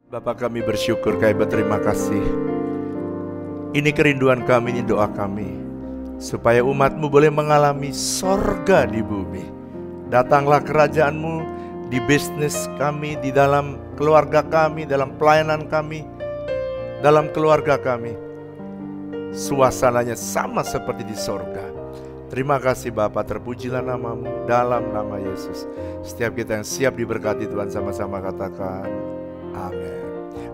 Bapa, kami bersyukur, kami berterima kasih. Ini kerinduan kami, ini doa kami, supaya umat-Mu boleh mengalami sorga di bumi. Datanglah kerajaan-Mu di bisnis kami, di dalam keluarga kami, dalam pelayanan kami, dalam keluarga kami. Suasananya sama seperti di sorga. Terima kasih Bapa, terpujilah nama-Mu dalam nama Yesus. Setiap kita yang siap diberkati Tuhan, sama-sama katakan amin.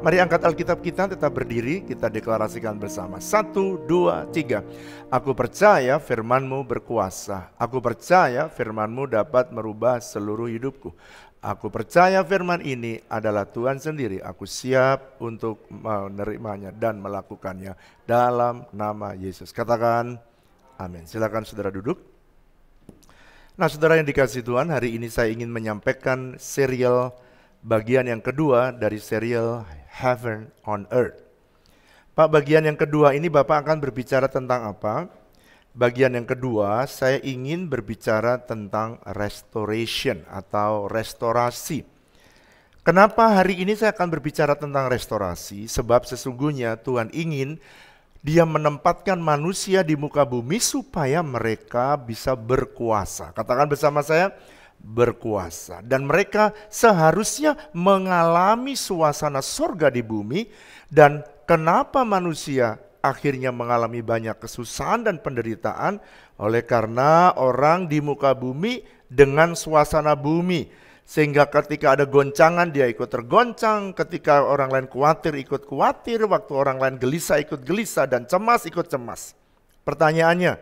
Mari angkat Alkitab kita, tetap berdiri, kita deklarasikan bersama. 1, 2, 3. Aku percaya firman-Mu berkuasa. Aku percaya firman-Mu dapat merubah seluruh hidupku. Aku percaya firman ini adalah Tuhan sendiri. Aku siap untuk menerimanya dan melakukannya dalam nama Yesus. Katakan amin. Silakan saudara duduk. Nah, saudara yang dikasihi Tuhan, hari ini saya ingin menyampaikan serial bagian yang kedua dari serial Heaven on Earth. Pak, bagian yang kedua ini Bapak akan berbicara tentang apa? Bagian yang kedua saya ingin berbicara tentang restoration atau restorasi. Kenapa hari ini saya akan berbicara tentang restorasi? Sebab sesungguhnya Tuhan ingin Dia menempatkan manusia di muka bumi supaya mereka bisa berkuasa. Katakan bersama saya, berkuasa. Dan mereka seharusnya mengalami suasana sorga di bumi. Dan kenapa manusia akhirnya mengalami banyak kesusahan dan penderitaan? Oleh karena orang di muka bumi dengan suasana bumi. Sehingga ketika ada goncangan dia ikut tergoncang, ketika orang lain khawatir ikut khawatir, waktu orang lain gelisah ikut gelisah, dan cemas ikut cemas. Pertanyaannya,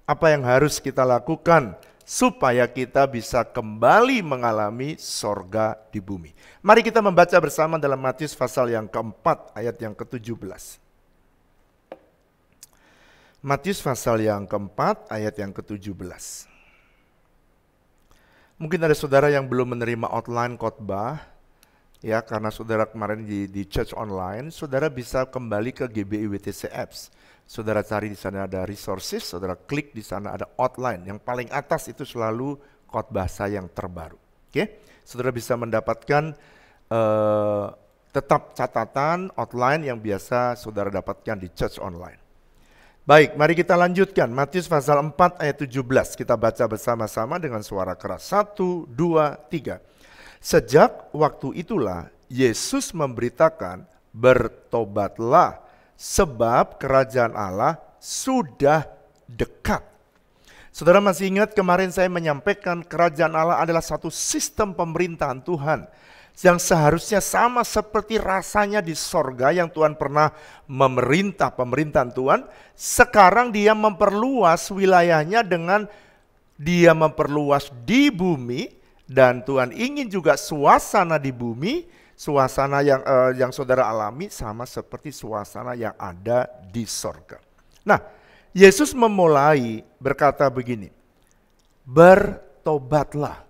apa yang harus kita lakukan supaya kita bisa kembali mengalami sorga di bumi? Mari kita membaca bersama dalam Matius pasal yang keempat ayat yang ke-17. Matius pasal yang keempat ayat yang ke-17. Mungkin ada saudara yang belum menerima outline khotbah, ya, karena saudara kemarin di church online, saudara bisa kembali ke GBI WTC Apps. Saudara cari di sana ada resources, saudara klik di sana ada outline. Yang paling atas itu selalu khotbah saya yang terbaru. Oke, saudara bisa mendapatkan tetap catatan outline yang biasa saudara dapatkan di church online. Baik, mari kita lanjutkan. Matius pasal 4 ayat 17. Kita baca bersama-sama dengan suara keras. 1, 2, 3. Sejak waktu itulah Yesus memberitakan, bertobatlah sebab kerajaan Allah sudah dekat. Saudara masih ingat kemarin saya menyampaikan kerajaan Allah adalah satu sistem pemerintahan Tuhan yang seharusnya sama seperti rasanya di sorga yang Tuhan pernah memerintah pemerintahan Tuhan. Sekarang dia memperluas wilayahnya dengan dia memperluas di bumi, dan Tuhan ingin juga suasana di bumi, suasana yang saudara alami sama seperti suasana yang ada di sorga. Nah, Yesus memulai berkata begini, bertobatlah.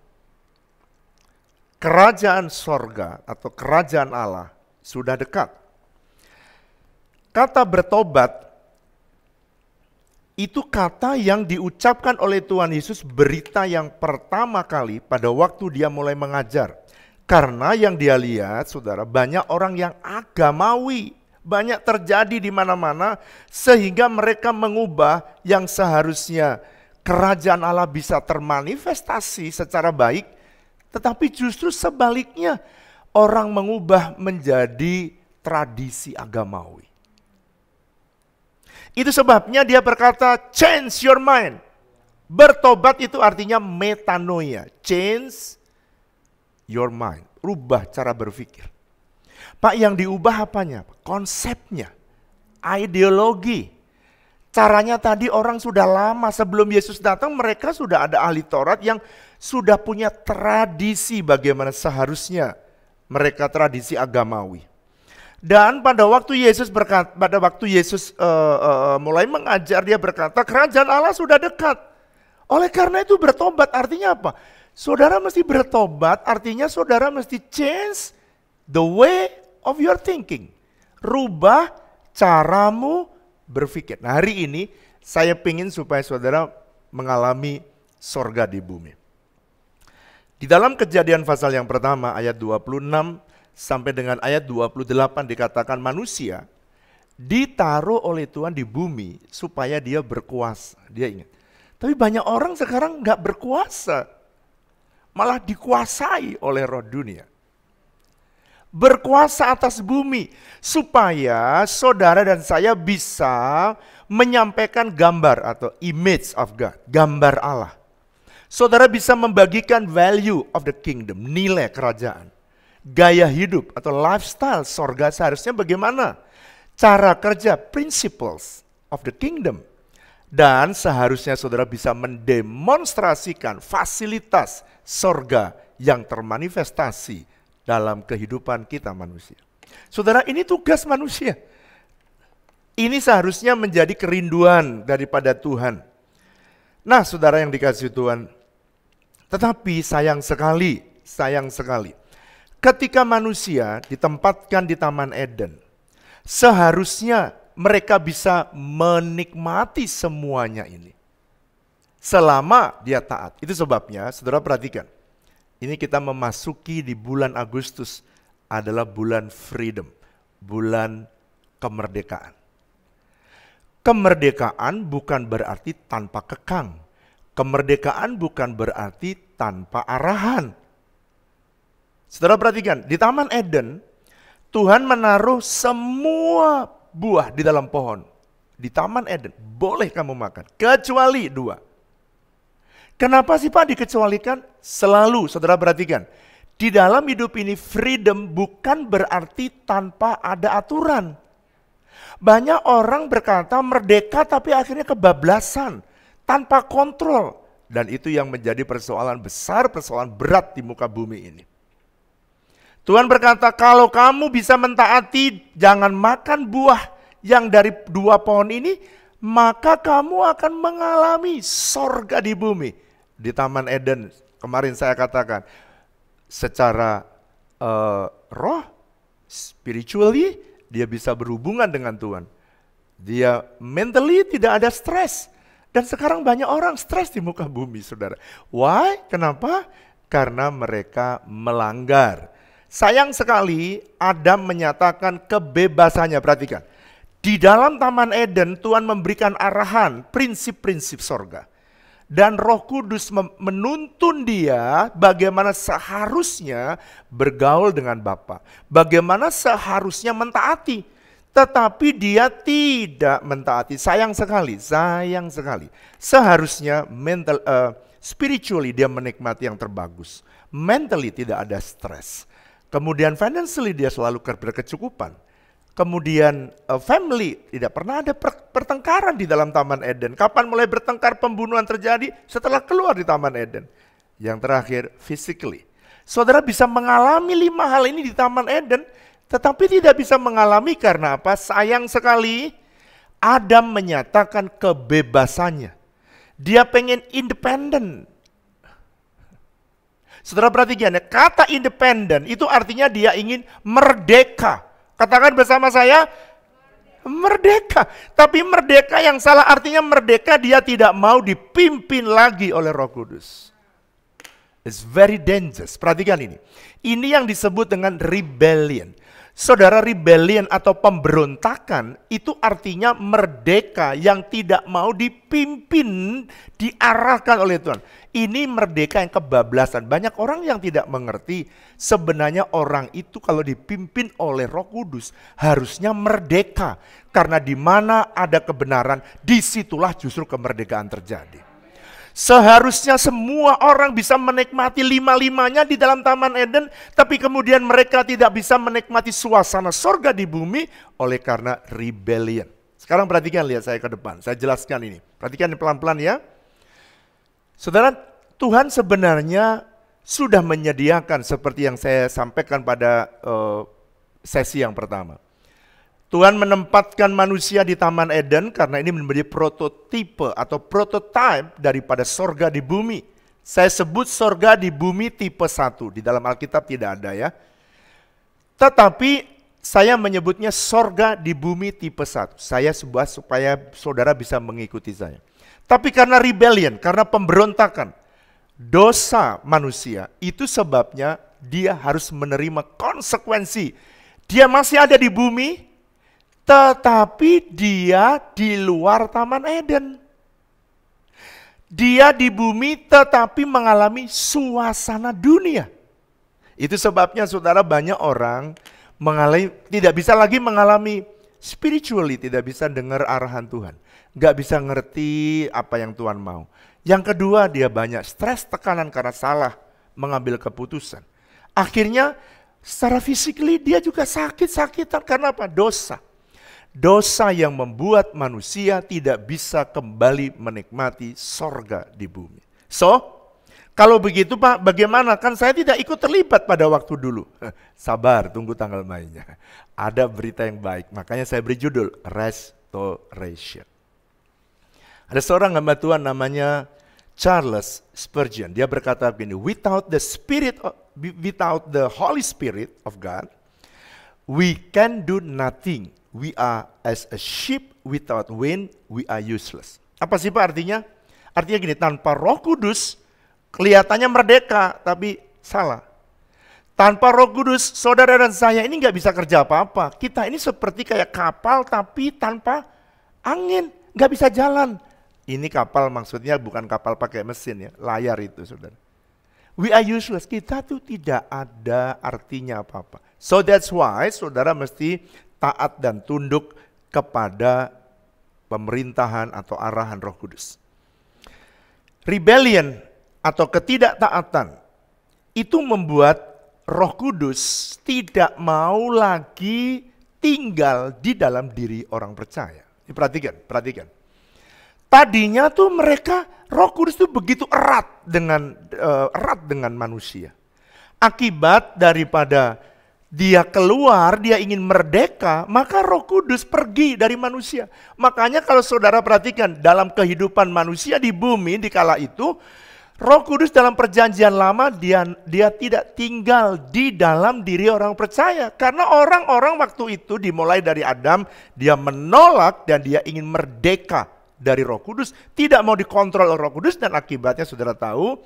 Kerajaan sorga atau kerajaan Allah sudah dekat. Kata bertobat itu kata yang diucapkan oleh Tuhan Yesus berita yang pertama kali pada waktu dia mulai mengajar. Karena yang dia lihat, saudara, banyak orang yang agamawi, banyak terjadi di mana-mana sehingga mereka mengubah yang seharusnya kerajaan Allah bisa termanifestasi secara baik. Tetapi justru sebaliknya, orang mengubah menjadi tradisi agamawi. Itu sebabnya dia berkata, change your mind. Bertobat itu artinya metanoia, change your mind, rubah cara berpikir. Pak, yang diubah apanya? Konsepnya, ideologi. Caranya tadi orang sudah lama sebelum Yesus datang, mereka sudah ada ahli Taurat yang sudah punya tradisi bagaimana seharusnya mereka tradisi agamawi. Dan pada waktu Yesus mulai mengajar, dia berkata kerajaan Allah sudah dekat. Oleh karena itu bertobat artinya apa? Saudara mesti bertobat, artinya saudara mesti change the way of your thinking. Rubah caramu berpikir. Nah, hari ini saya ingin supaya saudara mengalami sorga di bumi. Di dalam Kejadian pasal yang pertama ayat 26 sampai dengan ayat 28 dikatakan manusia ditaruh oleh Tuhan di bumi supaya dia berkuasa. Dia ingat. Tapi banyak orang sekarang nggak berkuasa, malah dikuasai oleh roh dunia. Berkuasa atas bumi supaya saudara dan saya bisa menyampaikan gambar atau image of God, gambar Allah. Saudara bisa membagikan value of the kingdom, nilai kerajaan, gaya hidup atau lifestyle sorga seharusnya bagaimana, cara kerja, principles of the kingdom. Dan seharusnya saudara bisa mendemonstrasikan fasilitas sorga yang termanifestasi dalam kehidupan kita manusia. Saudara, ini tugas manusia. Ini seharusnya menjadi kerinduan daripada Tuhan. Nah, saudara yang dikasihi Tuhan, tetapi sayang sekali, ketika manusia ditempatkan di Taman Eden, seharusnya mereka bisa menikmati semuanya ini. Selama dia taat. Itu sebabnya, saudara perhatikan. Ini kita memasuki di bulan Agustus adalah bulan freedom, bulan kemerdekaan. Kemerdekaan bukan berarti tanpa kekang. Kemerdekaan bukan berarti tanpa arahan. Saudara perhatikan, di Taman Eden, Tuhan menaruh semua buah di dalam pohon. Di Taman Eden, boleh kamu makan, kecuali 2. Kenapa sih Pak dikecualikan? Selalu, saudara perhatikan. Di dalam hidup ini freedom bukan berarti tanpa ada aturan. Banyak orang berkata merdeka tapi akhirnya kebablasan, tanpa kontrol. Dan itu yang menjadi persoalan besar, persoalan berat di muka bumi ini. Tuhan berkata, kalau kamu bisa mentaati, jangan makan buah yang dari 2 pohon ini, maka kamu akan mengalami sorga di bumi. Di Taman Eden, kemarin saya katakan, secara roh, spiritually, dia bisa berhubungan dengan Tuhan. Dia mentally tidak ada stres. Dan sekarang banyak orang stres di muka bumi, saudara. Why? Kenapa? Karena mereka melanggar. Sayang sekali Adam menyatakan kebebasannya, perhatikan. Di dalam Taman Eden Tuhan memberikan arahan, prinsip-prinsip sorga. Dan Roh Kudus menuntun dia bagaimana seharusnya bergaul dengan Bapa. Bagaimana seharusnya mentaati. Tetapi dia tidak mentaati. Sayang sekali. Seharusnya spiritually dia menikmati yang terbagus. Mentally tidak ada stres. Kemudian financially dia selalu berkecukupan. Kemudian family, tidak pernah ada pertengkaran di dalam Taman Eden. Kapan mulai bertengkar, pembunuhan terjadi? Setelah keluar di Taman Eden. Yang terakhir, physically. Saudara bisa mengalami 5 hal ini di Taman Eden, tetapi tidak bisa mengalami karena apa? Sayang sekali, Adam menyatakan kebebasannya. Dia pengen independen. Saudara perhatikan ya, kata independen itu artinya dia ingin merdeka. Katakan bersama saya, merdeka. Tapi merdeka yang salah, artinya merdeka dia tidak mau dipimpin lagi oleh Roh Kudus. It's very dangerous. Perhatikan ini. Ini yang disebut dengan rebellion. Saudara, rebellion atau pemberontakan itu artinya merdeka yang tidak mau dipimpin, diarahkan oleh Tuhan. Ini merdeka yang kebablasan. Banyak orang yang tidak mengerti sebenarnya orang itu kalau dipimpin oleh Roh Kudus harusnya merdeka. Karena di mana ada kebenaran, disitulah justru kemerdekaan terjadi. Seharusnya semua orang bisa menikmati 5-5-nya di dalam Taman Eden, tapi kemudian mereka tidak bisa menikmati suasana sorga di bumi oleh karena rebellion. Sekarang perhatikan, lihat saya ke depan, saya jelaskan ini. Perhatikan pelan-pelan ya. Saudara, Tuhan sebenarnya sudah menyediakan seperti yang saya sampaikan pada sesi yang pertama. Tuhan menempatkan manusia di Taman Eden karena ini menjadi prototipe atau prototype daripada sorga di bumi. Saya sebut sorga di bumi tipe 1, di dalam Alkitab tidak ada ya. Tetapi saya menyebutnya sorga di bumi tipe 1. Saya sebuah supaya saudara bisa mengikuti saya. Tapi karena rebellion, karena pemberontakan, dosa manusia, itu sebabnya dia harus menerima konsekuensi. Dia masih ada di bumi, tetapi dia di luar Taman Eden. Dia di bumi tetapi mengalami suasana dunia. Itu sebabnya saudara, banyak orang tidak bisa lagi mengalami spiritually, tidak bisa dengar arahan Tuhan. Gak bisa ngerti apa yang Tuhan mau. Yang kedua, dia banyak stres, tekanan karena salah mengambil keputusan. Akhirnya secara physically dia juga sakit-sakitan karena apa? Dosa. Dosa yang membuat manusia tidak bisa kembali menikmati sorga di bumi. So, kalau begitu Pak, bagaimana? Kan saya tidak ikut terlibat pada waktu dulu. Sabar, tunggu tanggal mainnya. Ada berita yang baik, makanya saya beri judul Restoration. Ada seorang hamba Tuhan namanya Charles Spurgeon. Dia berkata begini, without the Holy Spirit of God, we can do nothing. We are as a ship without wind, we are useless. Apa sih Pak artinya? Artinya gini, tanpa Roh Kudus kelihatannya merdeka, tapi salah. Tanpa Roh Kudus, saudara dan saya ini nggak bisa kerja apa-apa. Kita ini seperti kayak kapal tapi tanpa angin, nggak bisa jalan. Ini kapal maksudnya bukan kapal pakai mesin ya, layar itu saudara. We are useless, kita tuh tidak ada artinya apa-apa. So that's why saudara mesti taat dan tunduk kepada pemerintahan atau arahan Roh Kudus. Rebellion atau ketidaktaatan itu membuat Roh Kudus tidak mau lagi tinggal di dalam diri orang percaya. Perhatikan. Tadinya tuh mereka, Roh Kudus tuh begitu erat dengan manusia. Akibat daripada dia keluar, dia ingin merdeka, maka Roh Kudus pergi dari manusia. Makanya kalau saudara perhatikan dalam kehidupan manusia di bumi di kala itu, Roh Kudus dalam perjanjian lama dia tidak tinggal di dalam diri orang percaya. Karena orang-orang waktu itu dimulai dari Adam, dia menolak dan dia ingin merdeka dari Roh Kudus, tidak mau dikontrol oleh Roh Kudus, dan akibatnya saudara tahu,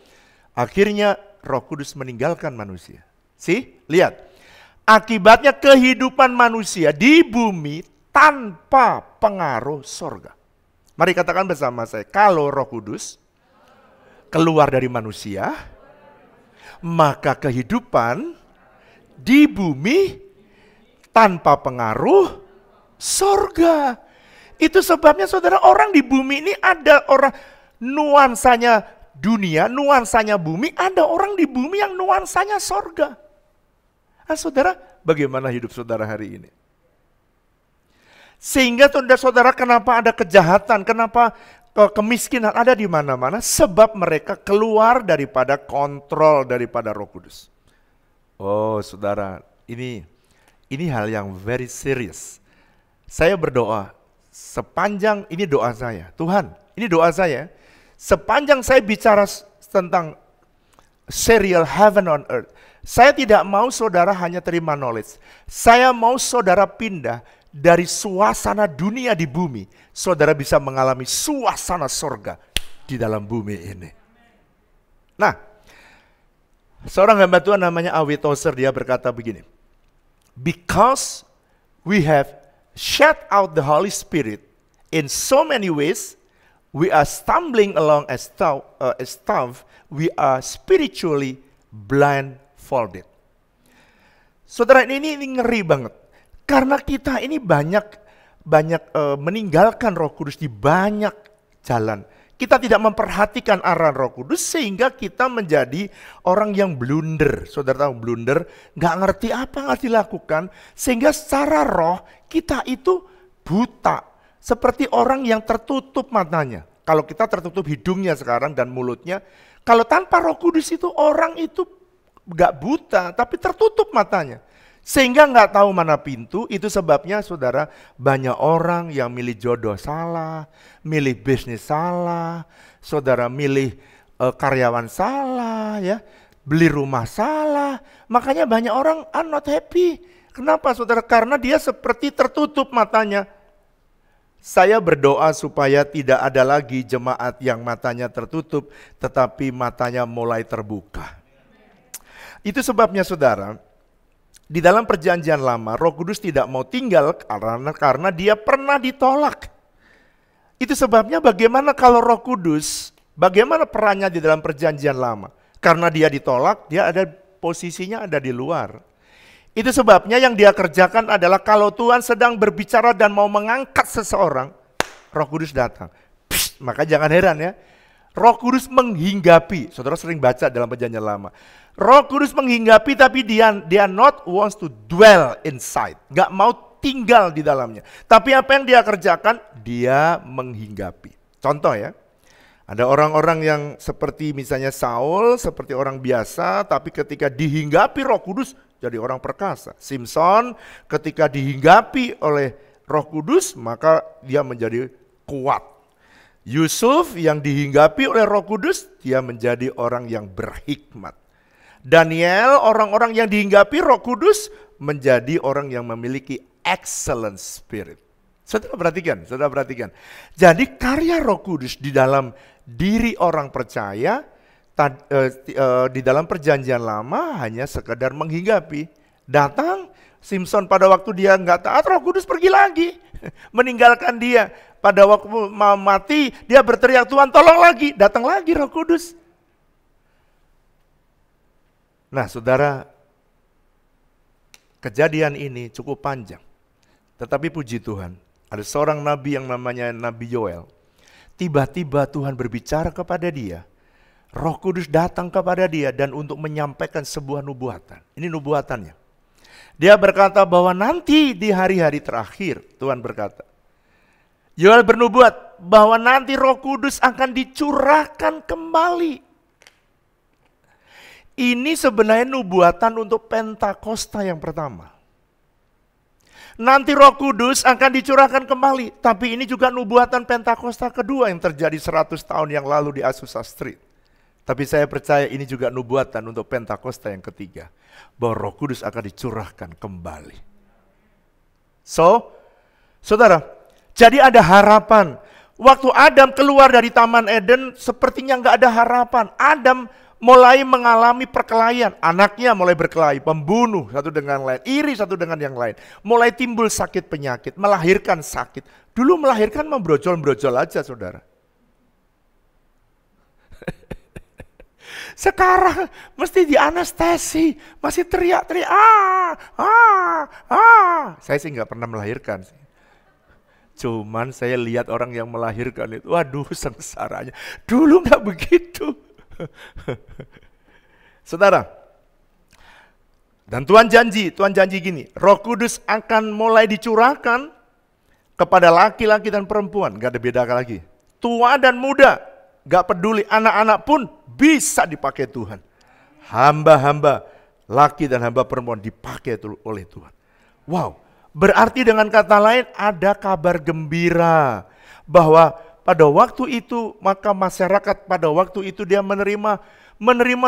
akhirnya Roh Kudus meninggalkan manusia. Lihat. Akibatnya kehidupan manusia di bumi tanpa pengaruh sorga. Mari katakan bersama saya, kalau Roh Kudus keluar dari manusia, maka kehidupan di bumi tanpa pengaruh sorga. Itu sebabnya saudara, orang di bumi ini ada orang nuansanya dunia, nuansanya bumi, ada orang di bumi yang nuansanya sorga. Nah saudara, bagaimana hidup saudara hari ini? Sehingga saudara, kenapa ada kejahatan, kenapa kemiskinan ada di mana-mana? Sebab mereka keluar daripada kontrol daripada Roh Kudus. Oh saudara, ini hal yang very serious. Saya berdoa, sepanjang ini doa saya, Tuhan, ini doa saya, sepanjang saya bicara tentang serial heaven on earth, saya tidak mau saudara hanya terima knowledge. Saya mau saudara pindah dari suasana dunia di bumi, saudara bisa mengalami suasana sorga di dalam bumi ini. Nah, seorang hamba Tuhan namanya A.W. Tozer, dia berkata begini, because we have shut out the Holy Spirit in so many ways, we are stumbling along as stuff, we are spiritually blindfolded. Saudara, ini ngeri banget. Karena kita ini banyak meninggalkan Roh Kudus di banyak jalan. Kita tidak memperhatikan arahan Roh Kudus sehingga kita menjadi orang yang blunder. Saudara tahu blunder, nggak ngerti apa yang harus dilakukan, sehingga secara roh kita itu buta. Seperti orang yang tertutup matanya. Kalau kita tertutup hidungnya sekarang dan mulutnya, kalau tanpa Roh Kudus itu orang itu nggak buta, tapi tertutup matanya. Sehingga nggak tahu mana pintu. Itu sebabnya saudara, banyak orang yang milih jodoh salah, milih bisnis salah, saudara milih karyawan salah, ya, beli rumah salah. Makanya banyak orang not happy. Kenapa saudara? Karena dia seperti tertutup matanya. Saya berdoa supaya tidak ada lagi jemaat yang matanya tertutup, tetapi matanya mulai terbuka. Itu sebabnya saudara, di dalam perjanjian lama Roh Kudus tidak mau tinggal karena dia pernah ditolak. Itu sebabnya bagaimana kalau Roh Kudus, bagaimana perannya di dalam perjanjian lama? Karena dia ditolak, dia ada posisinya ada di luar. Itu sebabnya yang dia kerjakan adalah kalau Tuhan sedang berbicara dan mau mengangkat seseorang, Roh Kudus datang. Psst, maka jangan heran ya, Roh Kudus menghinggapi. Saudara sering baca dalam perjanjian lama. Roh Kudus menghinggapi tapi dia not wants to dwell inside. Gak mau tinggal di dalamnya. Tapi apa yang dia kerjakan? Dia menghinggapi. Contoh ya. Ada orang-orang yang seperti misalnya Saul, seperti orang biasa, tapi ketika dihinggapi Roh Kudus jadi orang perkasa. Simson ketika dihinggapi oleh Roh Kudus maka dia menjadi kuat. Yusuf yang dihinggapi oleh Roh Kudus dia menjadi orang yang berhikmat. Daniel orang-orang yang dihinggapi Roh Kudus menjadi orang yang memiliki excellent spirit. Saudara perhatikan. Jadi karya Roh Kudus di dalam diri orang percaya di dalam perjanjian lama hanya sekedar menghinggapi. Datang Simson pada waktu dia nggak taat, Roh Kudus pergi lagi meninggalkan dia. Pada waktu mau mati dia berteriak, Tuhan tolong lagi, datang lagi Roh Kudus. Nah saudara, kejadian ini cukup panjang. Tetapi puji Tuhan, ada seorang nabi yang namanya Nabi Yoel. Tiba-tiba Tuhan berbicara kepada dia. Roh Kudus datang kepada dia dan untuk menyampaikan sebuah nubuatan. Ini nubuatannya. Dia berkata bahwa nanti di hari-hari terakhir, Tuhan berkata, Yoel bernubuat bahwa nanti Roh Kudus akan dicurahkan kembali. Ini sebenarnya nubuatan untuk Pentakosta yang pertama. Nanti Roh Kudus akan dicurahkan kembali. Tapi ini juga nubuatan Pentakosta kedua yang terjadi 100 tahun yang lalu di Azusa Street. Tapi saya percaya ini juga nubuatan untuk Pentakosta yang ketiga. Bahwa Roh Kudus akan dicurahkan kembali. So, saudara, jadi ada harapan. Waktu Adam keluar dari Taman Eden, sepertinya nggak ada harapan. Adam mulai mengalami perkelahian, anaknya mulai berkelahi, pembunuh satu dengan lain, iri satu dengan yang lain. Mulai timbul sakit penyakit, melahirkan sakit. Dulu melahirkan membrojol-brojol aja saudara. Sekarang mesti dianestesi, masih teriak-teriak, Saya sih nggak pernah melahirkan sih. Cuman saya lihat orang yang melahirkan itu, waduh sengsaranya. Dulu nggak begitu. Saudara, dan Tuhan janji gini, Roh Kudus akan mulai dicurahkan kepada laki-laki dan perempuan, gak ada beda lagi. Tua dan muda, gak peduli, anak-anak pun bisa dipakai Tuhan. Hamba-hamba, laki dan hamba perempuan dipakai oleh Tuhan. Wow, berarti dengan kata lain ada kabar gembira bahwa pada waktu itu, maka masyarakat pada waktu itu dia menerima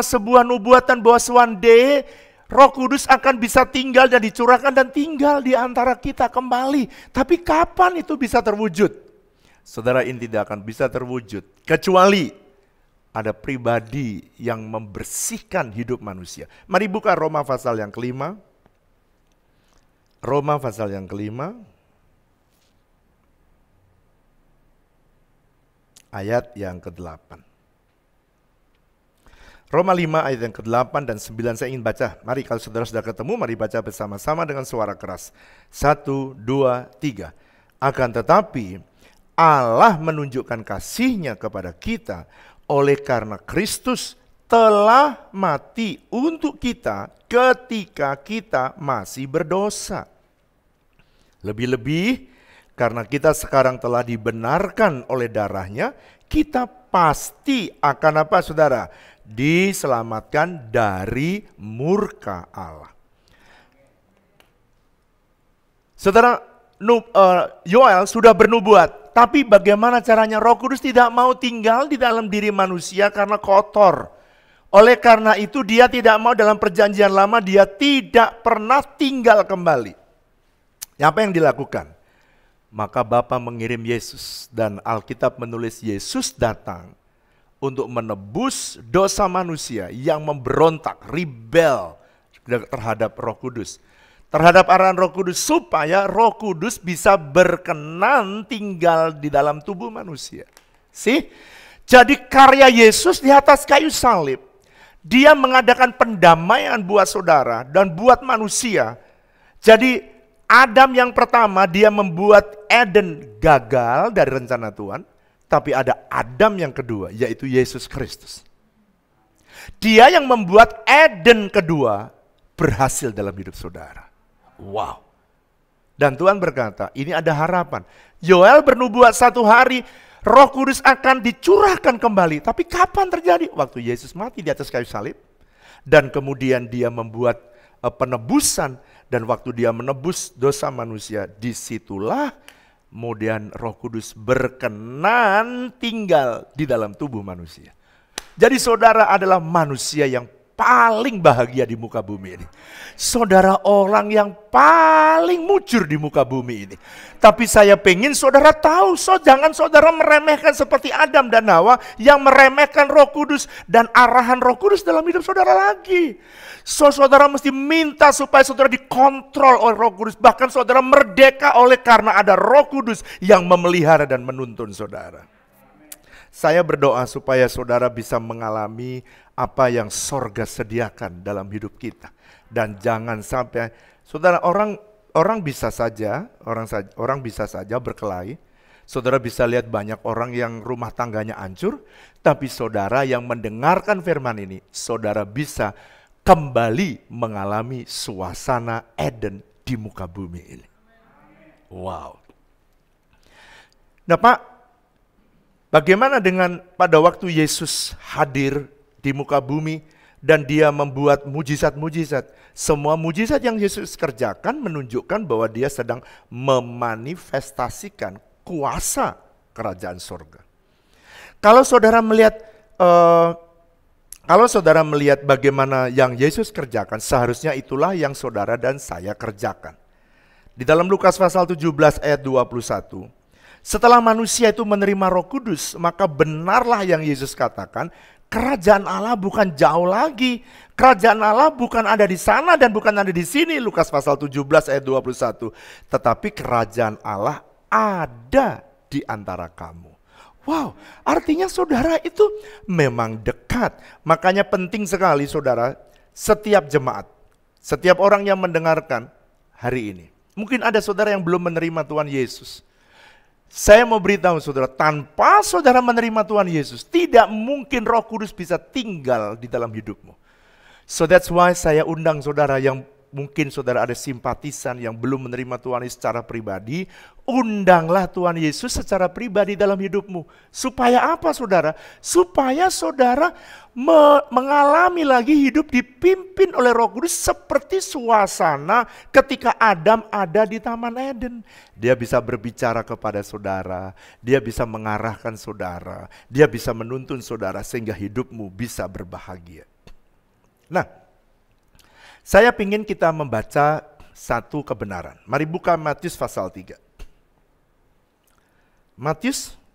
sebuah nubuatan bahwa one day Roh Kudus akan bisa tinggal dan dicurahkan dan tinggal di antara kita kembali. Tapi kapan itu bisa terwujud? Saudara, ini tidak akan bisa terwujud kecuali ada pribadi yang membersihkan hidup manusia. Mari buka Roma pasal yang kelima. Roma pasal yang kelima. Ayat yang ke-8. Roma 5 ayat yang ke-8 dan 9 saya ingin baca. Mari kalau saudara sudah ketemu, mari baca bersama-sama dengan suara keras. 1, 2, 3. Akan tetapi Allah menunjukkan kasih-Nya kepada kita oleh karena Kristus telah mati untuk kita ketika kita masih berdosa. Lebih-lebih karena kita sekarang telah dibenarkan oleh darah-Nya, kita pasti akan apa saudara? Diselamatkan dari murka Allah. Saudara, Yoel sudah bernubuat, tapi bagaimana caranya? Roh Kudus tidak mau tinggal di dalam diri manusia karena kotor. Oleh karena itu dia tidak mau dalam perjanjian lama, dia tidak pernah tinggal kembali. Apa yang dilakukan? Maka Bapa mengirim Yesus dan Alkitab menulis Yesus datang untuk menebus dosa manusia yang memberontak, rebel terhadap Roh Kudus. Terhadap arahan Roh Kudus, supaya Roh Kudus bisa berkenan tinggal di dalam tubuh manusia. Jadi karya Yesus di atas kayu salib, dia mengadakan pendamaian buat saudara dan buat manusia. Jadi Adam yang pertama, dia membuat Eden gagal dari rencana Tuhan. Tapi ada Adam yang kedua, yaitu Yesus Kristus. Dia yang membuat Eden kedua berhasil dalam hidup saudara. Wow. Dan Tuhan berkata, ini ada harapan. Yoel bernubuat satu hari, Roh Kudus akan dicurahkan kembali. Tapi kapan terjadi? Waktu Yesus mati di atas kayu salib. Dan kemudian dia membuat penebusan. Dan waktu dia menebus dosa manusia, disitulah kemudian Roh Kudus berkenan tinggal di dalam tubuh manusia. Jadi saudara adalah manusia yang paling bahagia di muka bumi ini. Saudara orang yang paling mujur di muka bumi ini. Tapi saya pengen saudara tahu, jangan saudara meremehkan seperti Adam dan Hawa yang meremehkan Roh Kudus dan arahan Roh Kudus dalam hidup saudara lagi. Saudara mesti minta supaya saudara dikontrol oleh Roh Kudus. Bahkan saudara merdeka oleh karena ada Roh Kudus yang memelihara dan menuntun saudara. Saya berdoa supaya saudara bisa mengalami apa yang sorga sediakan dalam hidup kita. Dan jangan sampai, saudara, orang bisa saja berkelahi. Saudara bisa lihat banyak orang yang rumah tangganya hancur. Tapi saudara yang mendengarkan firman ini, saudara bisa kembali mengalami suasana Eden di muka bumi ini. Wow. Nah Pak, bagaimana dengan pada waktu Yesus hadir di muka bumi dan dia membuat mujizat-mujizat. Semua mujizat yang Yesus kerjakan menunjukkan bahwa dia sedang memanifestasikan kuasa kerajaan surga. Kalau saudara melihat bagaimana yang Yesus kerjakan, seharusnya itulah yang saudara dan saya kerjakan. Di dalam Lukas pasal 17 ayat 21, setelah manusia itu menerima Roh Kudus, maka benarlah yang Yesus katakan, kerajaan Allah bukan jauh lagi. Kerajaan Allah bukan ada di sana dan bukan ada di sini. Lukas pasal 17 ayat 21. Tetapi kerajaan Allah ada di antara kamu. Wow, artinya saudara itu memang dekat. Makanya penting sekali saudara, setiap jemaat, setiap orang yang mendengarkan hari ini. Mungkin ada saudara yang belum menerima Tuhan Yesus. Saya mau beritahu saudara, tanpa saudara menerima Tuhan Yesus, tidak mungkin Roh Kudus bisa tinggal di dalam hidupmu. So that's why saya undang saudara yang mungkin saudara ada simpatisan yang belum menerima Tuhan Yesus secara pribadi, undanglah Tuhan Yesus secara pribadi dalam hidupmu. Supaya apa saudara? Supaya saudara mengalami lagi hidup dipimpin oleh Roh Kudus seperti suasana ketika Adam ada di Taman Eden. Dia bisa berbicara kepada saudara, dia bisa mengarahkan saudara, dia bisa menuntun saudara sehingga hidupmu bisa berbahagia. Nah, saya ingin kita membaca satu kebenaran. Mari buka Matius pasal 3.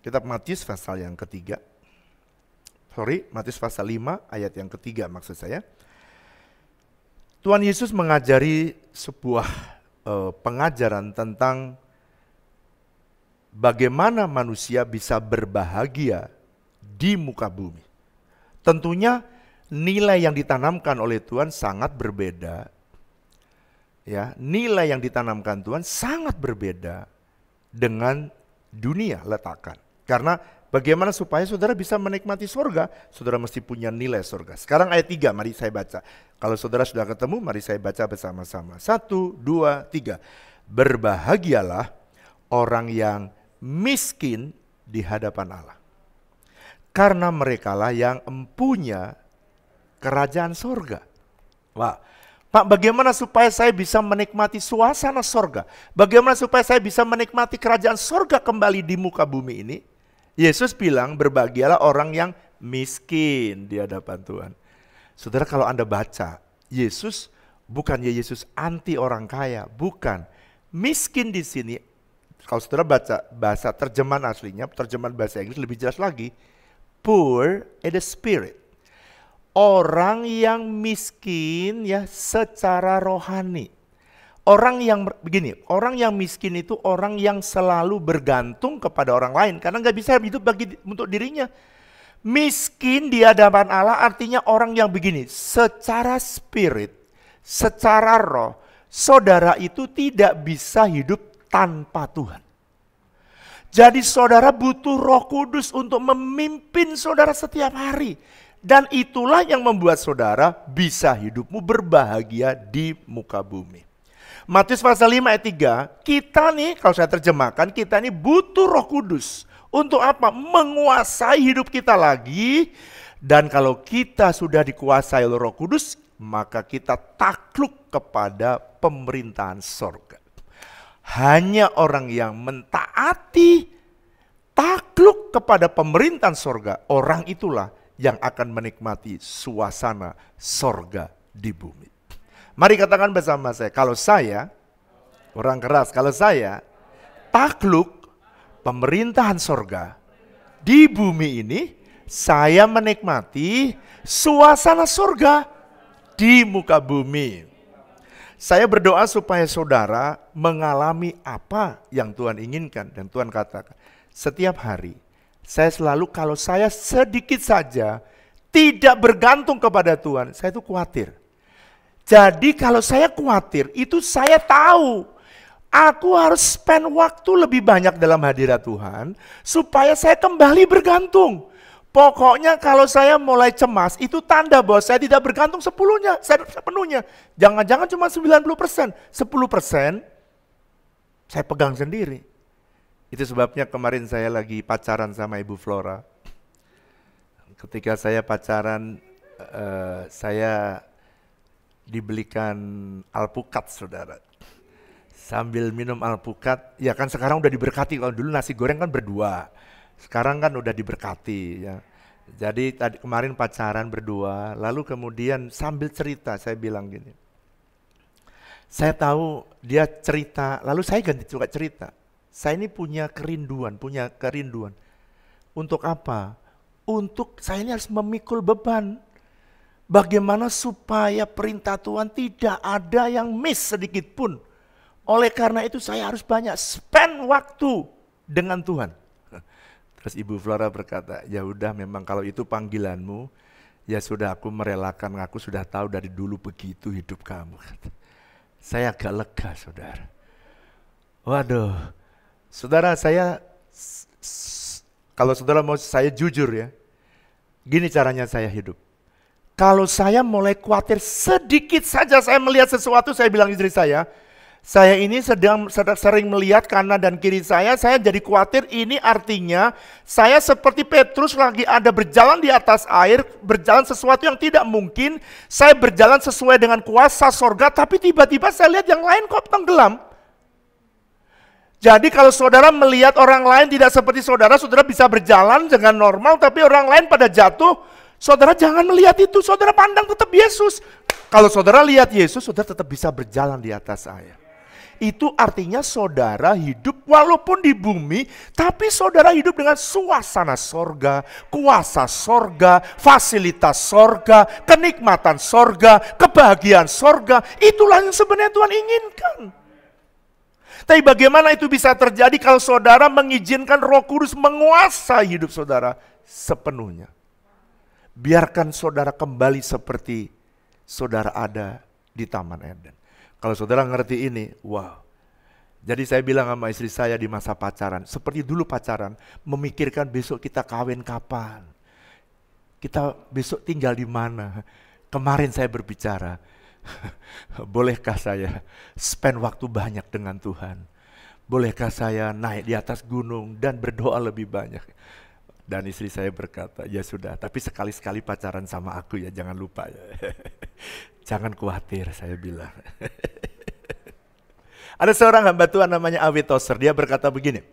Kitab Matius pasal yang ketiga. Matius pasal 5 ayat yang ketiga maksud saya. Tuhan Yesus mengajari sebuah pengajaran tentang bagaimana manusia bisa berbahagia di muka bumi. Tentunya nilai yang ditanamkan oleh Tuhan sangat berbeda. Ya, nilai yang ditanamkan Tuhan sangat berbeda dengan dunia letakkan. Karena bagaimana supaya saudara bisa menikmati surga, saudara mesti punya nilai surga. Sekarang ayat 3, mari saya baca. Kalau saudara sudah ketemu, mari saya baca bersama-sama. 1, 2, 3. Berbahagialah orang yang miskin di hadapan Allah, karena merekalah yang empunya kerajaan surga. Wah, Pak, bagaimana supaya saya bisa menikmati suasana surga? Bagaimana supaya saya bisa menikmati kerajaan surga kembali di muka bumi ini? Yesus bilang, berbahagialah orang yang miskin di hadapan Tuhan. Saudara, kalau Anda baca, Yesus bukannya Yesus anti orang kaya, bukan. Miskin di sini, kalau saudara baca bahasa terjemahan aslinya, terjemahan bahasa Inggris lebih jelas lagi, poor in the spirit. Orang yang miskin ya secara rohani. Orang yang begini, orang yang miskin itu orang yang selalu bergantung kepada orang lain karena nggak bisa hidup untuk dirinya. Miskin di hadapan Allah artinya orang yang begini, secara spirit, secara roh, saudara itu tidak bisa hidup tanpa Tuhan. Jadi saudara butuh Roh Kudus untuk memimpin saudara setiap hari. Dan itulah yang membuat saudara bisa hidupmu berbahagia di muka bumi. Matius pasal 5 ayat 3, kita nih kalau saya terjemahkan, kita nih butuh Roh Kudus. Untuk apa? Menguasai hidup kita lagi. Dan kalau kita sudah dikuasai oleh Roh Kudus, maka kita takluk kepada pemerintahan sorga. Hanya orang yang mentaati, takluk kepada pemerintahan sorga, orang itulah yang akan menikmati suasana sorga di bumi. Mari katakan bersama saya, kalau saya, orang keras, kalau saya takluk pemerintahan sorga di bumi ini, saya menikmati suasana sorga di muka bumi. Saya berdoa supaya saudara mengalami apa yang Tuhan inginkan. Dan Tuhan katakan, setiap hari saya selalu kalau saya sedikit saja tidak bergantung kepada Tuhan, saya itu khawatir. Jadi kalau saya khawatir, itu saya tahu aku harus spend waktu lebih banyak dalam hadirat Tuhan supaya saya kembali bergantung. Pokoknya kalau saya mulai cemas, itu tanda bahwa saya tidak bergantung sepenuhnya. Jangan-jangan cuma 90%, 10% saya pegang sendiri. Itu sebabnya kemarin saya lagi pacaran sama Ibu Flora. Ketika saya pacaran, saya dibelikan alpukat, saudara. Sambil minum alpukat, ya kan sekarang udah diberkati. Kalau dulu nasi goreng kan berdua, sekarang kan udah diberkati ya. Jadi tadi kemarin pacaran berdua, lalu kemudian sambil cerita saya bilang gini. Saya tahu dia cerita, lalu saya ganti juga cerita. Saya ini punya kerinduan. Untuk apa? Untuk saya ini harus memikul beban. Bagaimana supaya perintah Tuhan tidak ada yang miss sedikit pun. Oleh karena itu saya harus banyak spend waktu dengan Tuhan. Terus Ibu Flora berkata, ya udah memang kalau itu panggilanmu, ya sudah aku merelakan, aku sudah tahu dari dulu begitu hidup kamu. Saya agak lega, saudara. Waduh, saudara saya, kalau saudara mau saya jujur ya, gini caranya saya hidup. Kalau saya mulai khawatir sedikit saja saya melihat sesuatu, saya bilang istri saya ini sedang sering melihat kanan dan kiri saya jadi khawatir. Ini artinya saya seperti Petrus lagi ada berjalan di atas air, berjalan sesuatu yang tidak mungkin. Saya berjalan sesuai dengan kuasa sorga, tapi tiba-tiba saya lihat yang lain kok tenggelam. Jadi kalau saudara melihat orang lain tidak seperti saudara, saudara bisa berjalan dengan normal, tapi orang lain pada jatuh. Saudara jangan melihat itu, saudara pandang tetap Yesus. Kalau saudara lihat Yesus, saudara tetap bisa berjalan di atas air. Itu artinya saudara hidup walaupun di bumi, tapi saudara hidup dengan suasana sorga, kuasa sorga, fasilitas sorga, kenikmatan sorga, kebahagiaan sorga. Itulah yang sebenarnya Tuhan inginkan. Tapi bagaimana itu bisa terjadi kalau saudara mengizinkan Roh Kudus menguasai hidup saudara sepenuhnya? Biarkan saudara kembali seperti saudara ada di Taman Eden. Kalau saudara ngerti ini, wow. Jadi saya bilang sama istri saya di masa pacaran, seperti dulu pacaran, memikirkan besok kita kawin kapan. Kita besok tinggal di mana. Kemarin saya berbicara, bolehkah saya spend waktu banyak dengan Tuhan? Bolehkah saya naik di atas gunung dan berdoa lebih banyak? Dan istri saya berkata, ya sudah, tapi sekali-sekali pacaran sama aku ya, jangan lupa ya. Jangan khawatir, saya bilang. Ada seorang hamba Tuhan namanya Awi Tozer, dia berkata begini.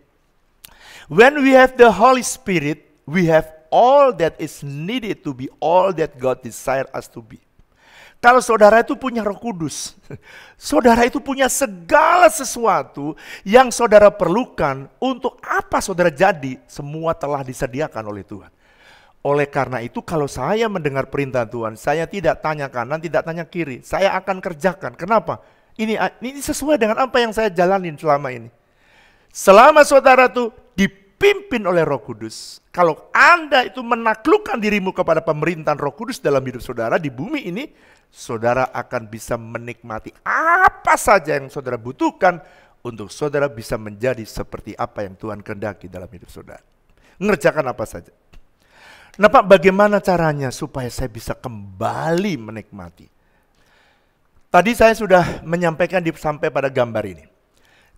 When we have the Holy Spirit, we have all that is needed to be all that God desire us to be. Kalau saudara itu punya Roh Kudus, saudara itu punya segala sesuatu yang saudara perlukan untuk apa saudara jadi, semua telah disediakan oleh Tuhan. Oleh karena itu kalau saya mendengar perintah Tuhan, saya tidak tanya kanan, tidak tanya kiri. Saya akan kerjakan. Kenapa? Ini sesuai dengan apa yang saya jalanin selama ini. Selama saudara tuh dipimpin oleh Roh Kudus, kalau Anda itu menaklukkan dirimu kepada pemerintahan Roh Kudus dalam hidup saudara di bumi ini, saudara akan bisa menikmati apa saja yang saudara butuhkan untuk saudara bisa menjadi seperti apa yang Tuhan kehendaki dalam hidup saudara. Ngerjakan apa saja. Nah Pak, bagaimana caranya supaya saya bisa kembali menikmati? Tadi saya sudah menyampaikan sampai pada gambar ini.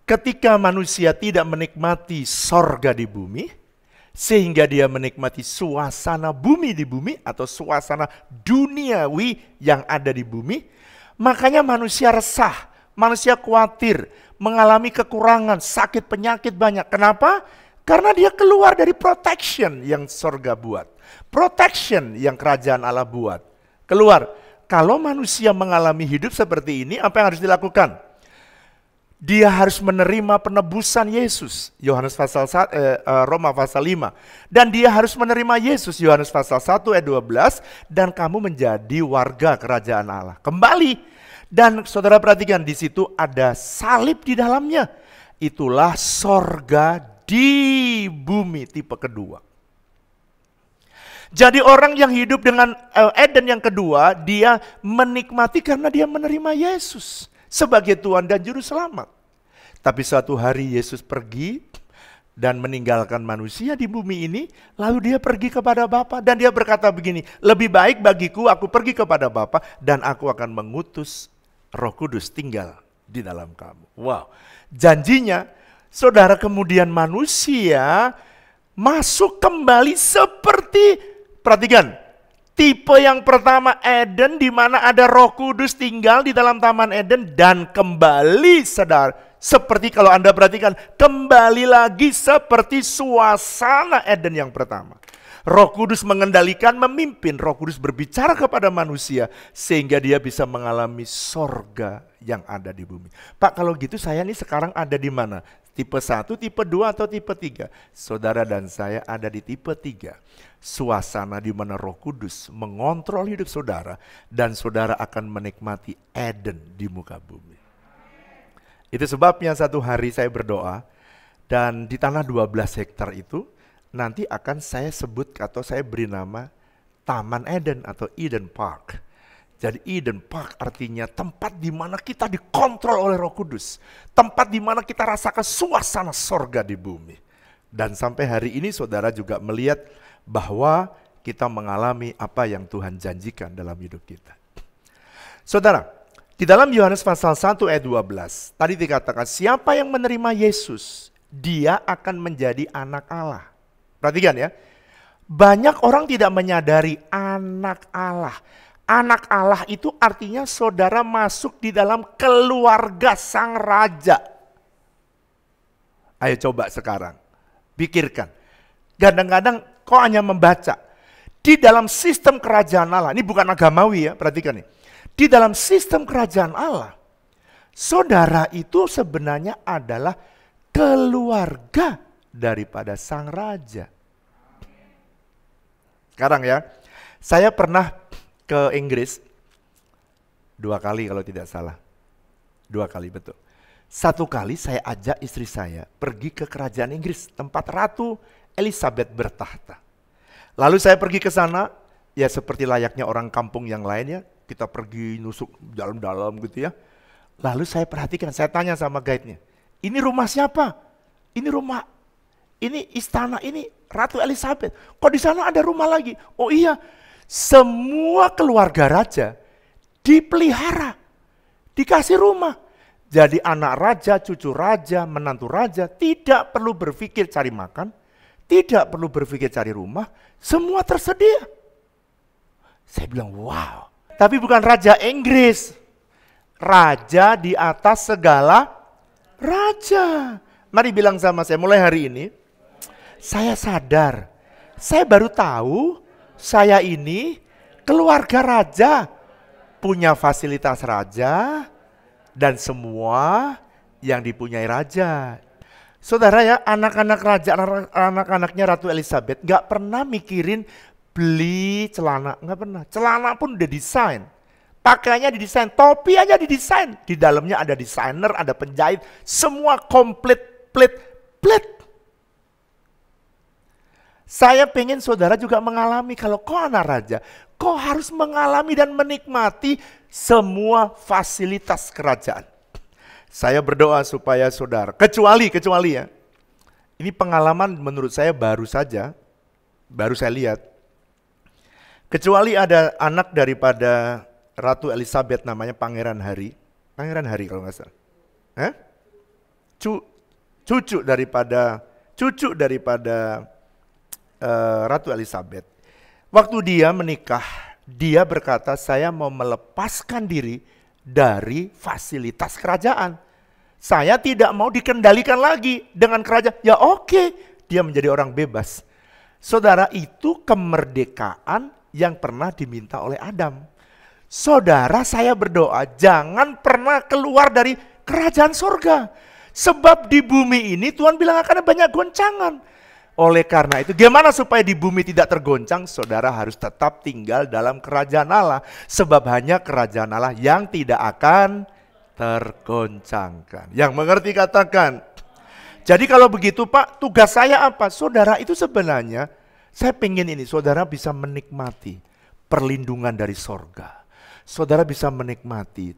Ketika manusia tidak menikmati sorga di bumi, sehingga dia menikmati suasana bumi di bumi atau suasana duniawi yang ada di bumi, makanya manusia resah, manusia khawatir, mengalami kekurangan, sakit penyakit banyak. Kenapa? Karena dia keluar dari protection yang sorga buat. Protection yang kerajaan Allah buat. Keluar. Kalau manusia mengalami hidup seperti ini, apa yang harus dilakukan? Dia harus menerima penebusan Yesus. Roma pasal 5. Dan dia harus menerima Yesus. Yohanes pasal 1 ayat 12. Dan kamu menjadi warga kerajaan Allah. Kembali. Dan saudara perhatikan di situ ada salib di dalamnya. Itulah sorga di bumi tipe kedua. Jadi orang yang hidup dengan Eden yang kedua, dia menikmati karena dia menerima Yesus sebagai Tuhan dan Juru Selamat. Tapi suatu hari Yesus pergi dan meninggalkan manusia di bumi ini, lalu dia pergi kepada Bapa dan dia berkata begini, lebih baik bagiku aku pergi kepada Bapa dan aku akan mengutus Roh Kudus tinggal di dalam kamu. Wow, janjinya saudara kemudian manusia masuk kembali seperti, perhatikan, tipe yang pertama Eden di mana ada Roh Kudus tinggal di dalam Taman Eden dan kembali saudara seperti kalau Anda perhatikan kembali lagi seperti suasana Eden yang pertama. Roh Kudus mengendalikan, memimpin, Roh Kudus berbicara kepada manusia sehingga dia bisa mengalami sorga yang ada di bumi. Pak, kalau gitu saya nih sekarang ada di mana? Tipe 1, tipe 2 atau tipe 3? Saudara dan saya ada di tipe 3. Suasana di mana Roh Kudus mengontrol hidup saudara dan saudara akan menikmati Eden di muka bumi. Itu sebabnya satu hari saya berdoa dan di tanah 12 hektar itu nanti akan saya sebut atau saya beri nama Taman Eden atau Eden Park. Jadi Eden Park artinya tempat di mana kita dikontrol oleh Roh Kudus. Tempat di mana kita rasakan suasana sorga di bumi. Dan sampai hari ini saudara juga melihat bahwa kita mengalami apa yang Tuhan janjikan dalam hidup kita. Saudara, di dalam Yohanes pasal 1 ayat 12, tadi dikatakan siapa yang menerima Yesus, dia akan menjadi anak Allah. Perhatikan ya, banyak orang tidak menyadari anak Allah. Anak Allah itu artinya saudara masuk di dalam keluarga sang raja. Ayo coba sekarang, pikirkan. Kadang-kadang kau hanya membaca. Di dalam sistem kerajaan Allah, ini bukan agamawi ya, perhatikan nih. Di dalam sistem kerajaan Allah, saudara itu sebenarnya adalah keluarga daripada sang raja. Sekarang ya, saya pernah ke Inggris 2 kali kalau tidak salah. 2 kali betul. 1 kali saya ajak istri saya pergi ke kerajaan Inggris, tempat Ratu Elizabeth bertahta. Lalu saya pergi ke sana, ya seperti layaknya orang kampung yang lainnya, kita pergi nusuk dalam-dalam gitu ya. Lalu saya perhatikan, saya tanya sama guide-nya, ini rumah siapa? Ini istana, ini Ratu Elizabeth. Kok di sana ada rumah lagi? Oh iya, semua keluarga raja dipelihara, dikasih rumah. Jadi anak raja, cucu raja, menantu raja tidak perlu berpikir cari makan, tidak perlu berpikir cari rumah, semua tersedia. Saya bilang wow, tapi bukan raja Inggris, raja di atas segala raja. Mari bilang sama saya, mulai hari ini saya sadar, saya baru tahu saya ini keluarga raja, punya fasilitas raja dan semua yang dipunyai raja. Saudara ya, anak-anak raja, anak-anaknya Ratu Elizabeth gak pernah mikirin beli celana, nggak pernah. Celana pun udah desain. Pakaiannya didesain, topi aja didesain. Di dalamnya ada desainer, ada penjahit, semua komplit, plit. Saya pengen saudara juga mengalami, kalau kau anak raja, kau harus mengalami dan menikmati semua fasilitas kerajaan. Saya berdoa supaya saudara, kecuali ya, ini pengalaman menurut saya baru saya lihat. Kecuali ada anak daripada Ratu Elizabeth namanya Pangeran Harry kalau nggak salah. Cucu daripada Ratu Elizabeth. Waktu dia menikah, dia berkata, saya mau melepaskan diri dari fasilitas kerajaan. Saya tidak mau dikendalikan lagi dengan kerajaan. Ya oke, dia menjadi orang bebas. Saudara, itu kemerdekaan yang pernah diminta oleh Adam. Saudara, saya berdoa jangan pernah keluar dari kerajaan surga. Sebab di bumi ini Tuhan bilang akan ada banyak goncangan. Oleh karena itu, gimana supaya di bumi tidak tergoncang? Saudara harus tetap tinggal dalam kerajaan Allah. Sebab hanya kerajaan Allah yang tidak akan tergoncangkan. Yang mengerti katakan. Jadi kalau begitu Pak, tugas saya apa? Saudara, itu sebenarnya saya pengen ini, saudara bisa menikmati perlindungan dari sorga. Saudara bisa menikmati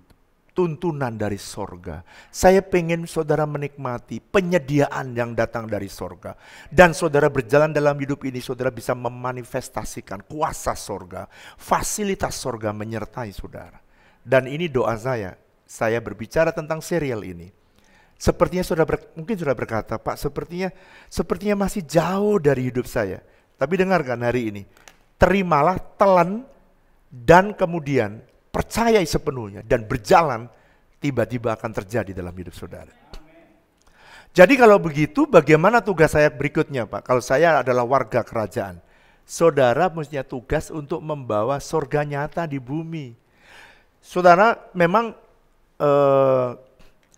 tuntunan dari sorga. Saya pengen saudara menikmati penyediaan yang datang dari sorga. Dan saudara berjalan dalam hidup ini, saudara bisa memanifestasikan kuasa sorga. Fasilitas sorga menyertai saudara. Dan ini doa saya berbicara tentang serial ini. Sepertinya mungkin saudara berkata, Pak, sepertinya masih jauh dari hidup saya. Tapi dengarkan hari ini, terimalah telan dan kemudian percayai sepenuhnya dan berjalan, tiba-tiba akan terjadi dalam hidup saudara. Jadi kalau begitu, bagaimana tugas saya berikutnya Pak? Kalau saya adalah warga kerajaan, saudara punya tugas untuk membawa surga nyata di bumi. Saudara, memang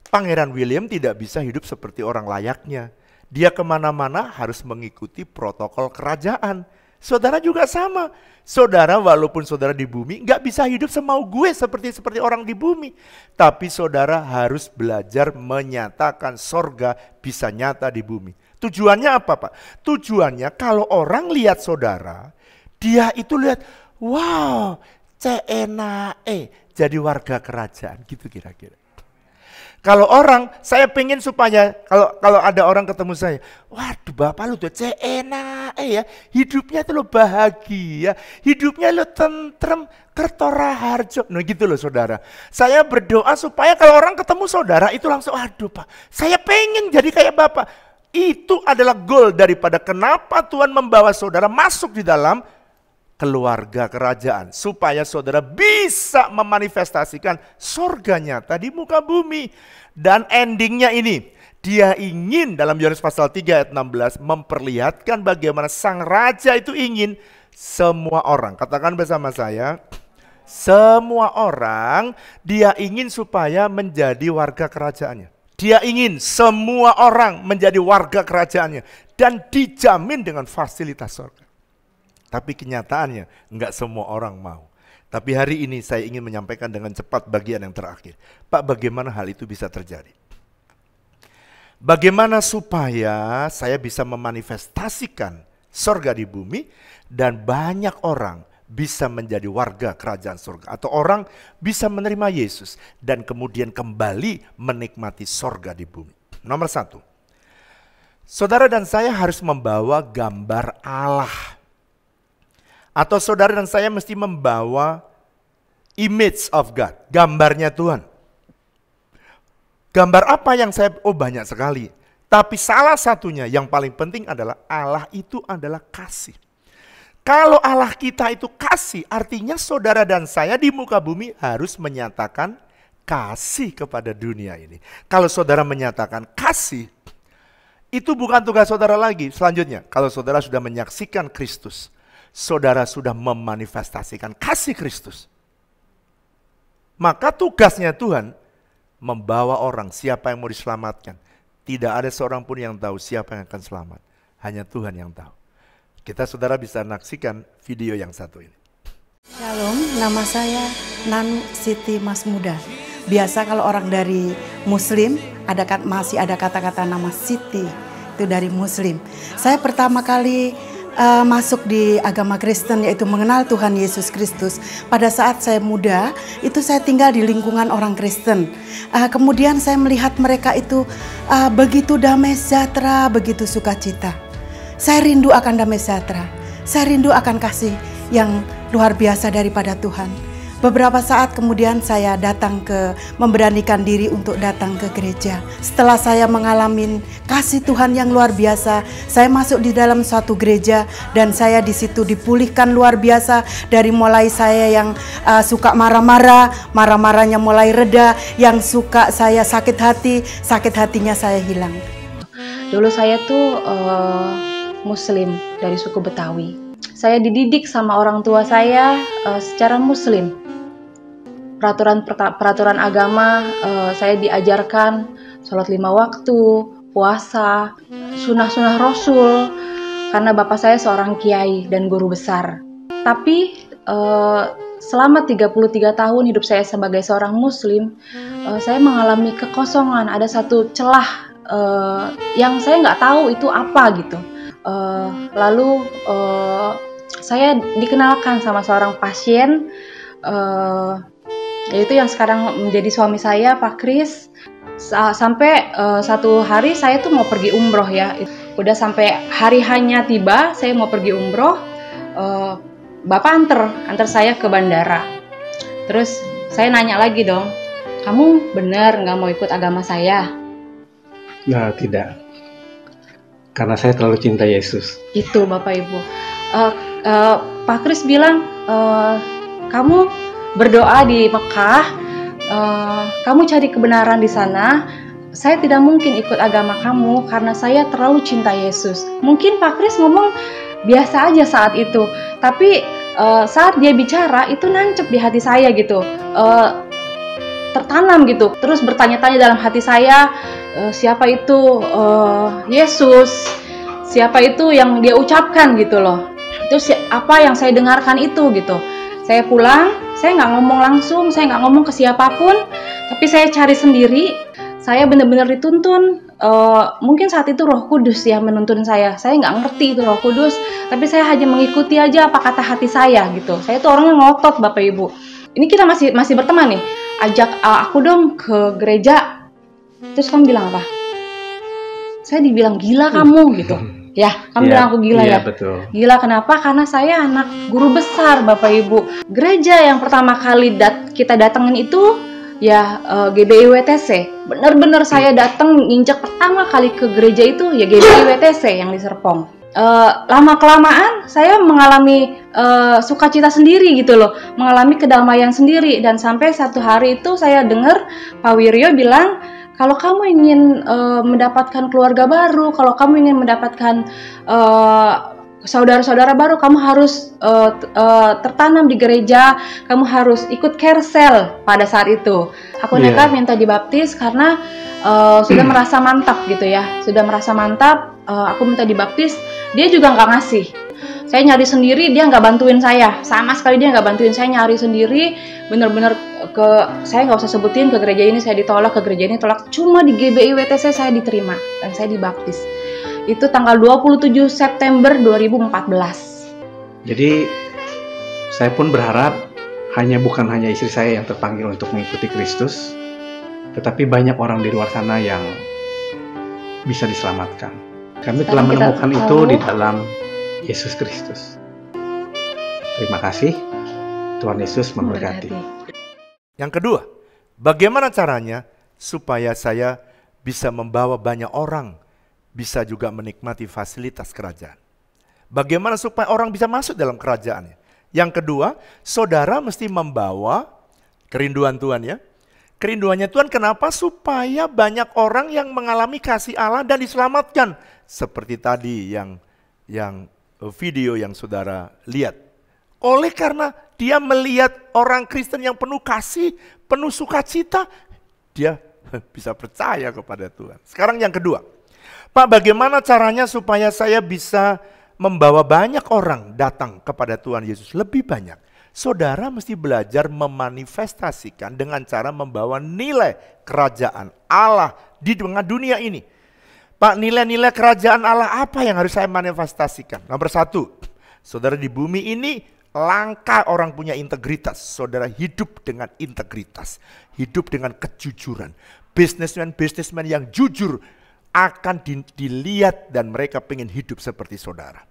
Pangeran William tidak bisa hidup seperti orang layaknya. Dia kemana-mana harus mengikuti protokol kerajaan. Saudara juga sama. Saudara walaupun saudara di bumi nggak bisa hidup semau gue seperti orang di bumi. Tapi saudara harus belajar menyatakan sorga bisa nyata di bumi. Tujuannya apa Pak? Tujuannya kalau orang lihat saudara, dia itu lihat, wow, CNAE jadi warga kerajaan gitu kira-kira. Kalau orang, saya pengen supaya kalau ada orang ketemu saya, waduh Bapak lu tuh CNAE ya, hidupnya tuh lo bahagia, hidupnya lo tentrem, kertora harjo, nah gitu loh saudara. Saya berdoa supaya kalau orang ketemu saudara itu langsung, aduh Pak, saya pengen jadi kayak Bapak. Itu adalah goal daripada kenapa Tuhan membawa saudara masuk di dalam keluarga kerajaan. Supaya saudara bisa memanifestasikan surga nyata di muka bumi. Dan endingnya ini, dia ingin dalam Yohanes pasal 3 ayat 16 memperlihatkan bagaimana sang raja itu ingin semua orang. Katakan bersama saya, semua orang dia ingin supaya menjadi warga kerajaannya. Dia ingin semua orang menjadi warga kerajaannya. Dan dijamin dengan fasilitas surga. Tapi kenyataannya enggak semua orang mau. Tapi hari ini saya ingin menyampaikan dengan cepat bagian yang terakhir. Pak, bagaimana hal itu bisa terjadi? Bagaimana supaya saya bisa memanifestasikan surga di bumi dan banyak orang bisa menjadi warga kerajaan surga. Atau orang bisa menerima Yesus dan kemudian kembali menikmati surga di bumi. Nomor 1, saudara dan saya harus membawa gambar Allah. Atau saudara dan saya mesti membawa image of God, gambarnya Tuhan. Gambar apa yang banyak sekali. Tapi salah satunya yang paling penting adalah Allah itu adalah kasih. Kalau Allah kita itu kasih, artinya saudara dan saya di muka bumi harus menyatakan kasih kepada dunia ini. Kalau saudara menyatakan kasih, itu bukan tugas saudara lagi. Selanjutnya, kalau saudara sudah menyaksikan Kristus, saudara sudah memanifestasikan kasih Kristus. Maka tugasnya Tuhan membawa orang, siapa yang mau diselamatkan. Tidak ada seorang pun yang tahu siapa yang akan selamat. Hanya Tuhan yang tahu. Kita saudara bisa saksikan video yang satu ini. Shalom, nama saya Nanu Siti Mas Muda. Biasa kalau orang dari Muslim masih ada kata-kata nama Siti, itu dari Muslim. Saya pertama kali masuk di agama Kristen, yaitu mengenal Tuhan Yesus Kristus. Pada saat saya muda, itu saya tinggal di lingkungan orang Kristen. Kemudian saya melihat mereka itu begitu damai sejahtera, begitu sukacita. Saya rindu akan damai sejahtera. Saya rindu akan kasih yang luar biasa daripada Tuhan. Beberapa saat kemudian saya memberanikan diri untuk datang ke gereja. Setelah saya mengalami kasih Tuhan yang luar biasa, saya masuk di dalam suatu gereja dan saya di situ dipulihkan luar biasa. Dari mulai saya yang suka marah-marahnya mulai reda, yang suka saya sakit hatinya saya hilang. Dulu saya tuh Muslim dari suku Betawi. Saya dididik sama orang tua saya secara Muslim. Peraturan agama saya diajarkan sholat 5 waktu, puasa, sunah-sunah Rasul, karena bapak saya seorang kiai dan guru besar. Tapi selama 33 tahun hidup saya sebagai seorang Muslim, saya mengalami kekosongan. Ada satu celah yang saya nggak tahu itu apa gitu. Lalu saya dikenalkan sama seorang pasien, yaitu yang sekarang menjadi suami saya, Pak Kris. Sampai satu hari saya tuh mau pergi umroh ya. Udah sampai hari hanya tiba, saya mau pergi umroh. Bapak antar saya ke bandara. Terus saya nanya lagi dong, kamu benar nggak mau ikut agama saya? Nah, tidak. Karena saya terlalu cinta Yesus. Itu Bapak Ibu. Pak Kris bilang, kamu berdoa di Mekah, kamu cari kebenaran di sana. Saya tidak mungkin ikut agama kamu karena saya terlalu cinta Yesus. Mungkin Pak Kris ngomong biasa aja saat itu, tapi saat dia bicara itu nancep di hati saya gitu, tertanam gitu. Terus bertanya-tanya dalam hati saya, siapa itu Yesus? Siapa itu yang dia ucapkan gitu loh? Terus apa yang saya dengarkan itu gitu? Saya pulang, saya nggak ngomong langsung, saya nggak ngomong ke siapapun, tapi saya cari sendiri. Saya benar-benar dituntun. Mungkin saat itu Roh Kudus yang menuntun saya. Saya nggak ngerti itu Roh Kudus, tapi saya hanya mengikuti aja apa kata hati saya gitu. Saya tuh orangnya ngotot, Bapak Ibu. Ini kita masih berteman nih. Ajak aku dong ke gereja. Terus kamu bilang apa? Saya dibilang gila kamu gitu. Ya, kamu bilang aku gila ya? Betul. Gila kenapa? Karena saya anak guru besar, Bapak Ibu. Gereja yang pertama kali kita datengin itu ya GBI WTC. Bener-bener saya datang nginjak pertama kali ke gereja itu ya GBI WTC yang di Serpong. Lama-kelamaan saya mengalami sukacita sendiri gitu loh. Mengalami kedamaian sendiri. Dan sampai satu hari itu saya dengar Pak Wiryo bilang, kalau kamu ingin mendapatkan keluarga baru, kalau kamu ingin mendapatkan saudara-saudara baru, kamu harus tertanam di gereja, kamu harus ikut carousel pada saat itu. Aku nekat minta dibaptis karena sudah merasa mantap gitu ya, sudah merasa mantap. Aku minta dibaptis, dia juga nggak ngasih. Saya nyari sendiri, dia nggak bantuin saya. Sama sekali dia nggak bantuin saya, nyari sendiri. Bener-bener saya nggak usah sebutin, ke gereja ini saya ditolak, ke gereja ini tolak. Cuma di GBI WTC saya diterima dan saya dibaptis. Itu tanggal 27 September 2014. Jadi saya pun berharap bukan hanya istri saya yang terpanggil untuk mengikuti Kristus, tetapi banyak orang di luar sana yang bisa diselamatkan. Kami telah menemukan itu di dalam Yesus Kristus. Terima kasih. Tuhan Yesus memberkati. Yang kedua, bagaimana caranya supaya saya bisa membawa banyak orang bisa juga menikmati fasilitas kerajaan? Bagaimana supaya orang bisa masuk dalam kerajaannya? Yang kedua, saudara mesti membawa kerinduan Tuhan ya. Kerinduannya Tuhan kenapa? Supaya banyak orang yang mengalami kasih Allah dan diselamatkan. Seperti tadi yang video yang saudara lihat. Oleh karena dia melihat orang Kristen yang penuh kasih, penuh sukacita, dia bisa percaya kepada Tuhan. Sekarang yang kedua, Pak, bagaimana caranya supaya saya bisa membawa banyak orang datang kepada Tuhan Yesus, lebih banyak, saudara mesti belajar memanifestasikan dengan cara membawa nilai kerajaan Allah di tengah dunia ini. Pak, nilai-nilai kerajaan Allah apa yang harus saya manifestasikan? Nomor satu, saudara, di bumi ini langka orang punya integritas. Saudara hidup dengan integritas, hidup dengan kejujuran. Bisnismen yang jujur akan dilihat dan mereka pengen hidup seperti saudara.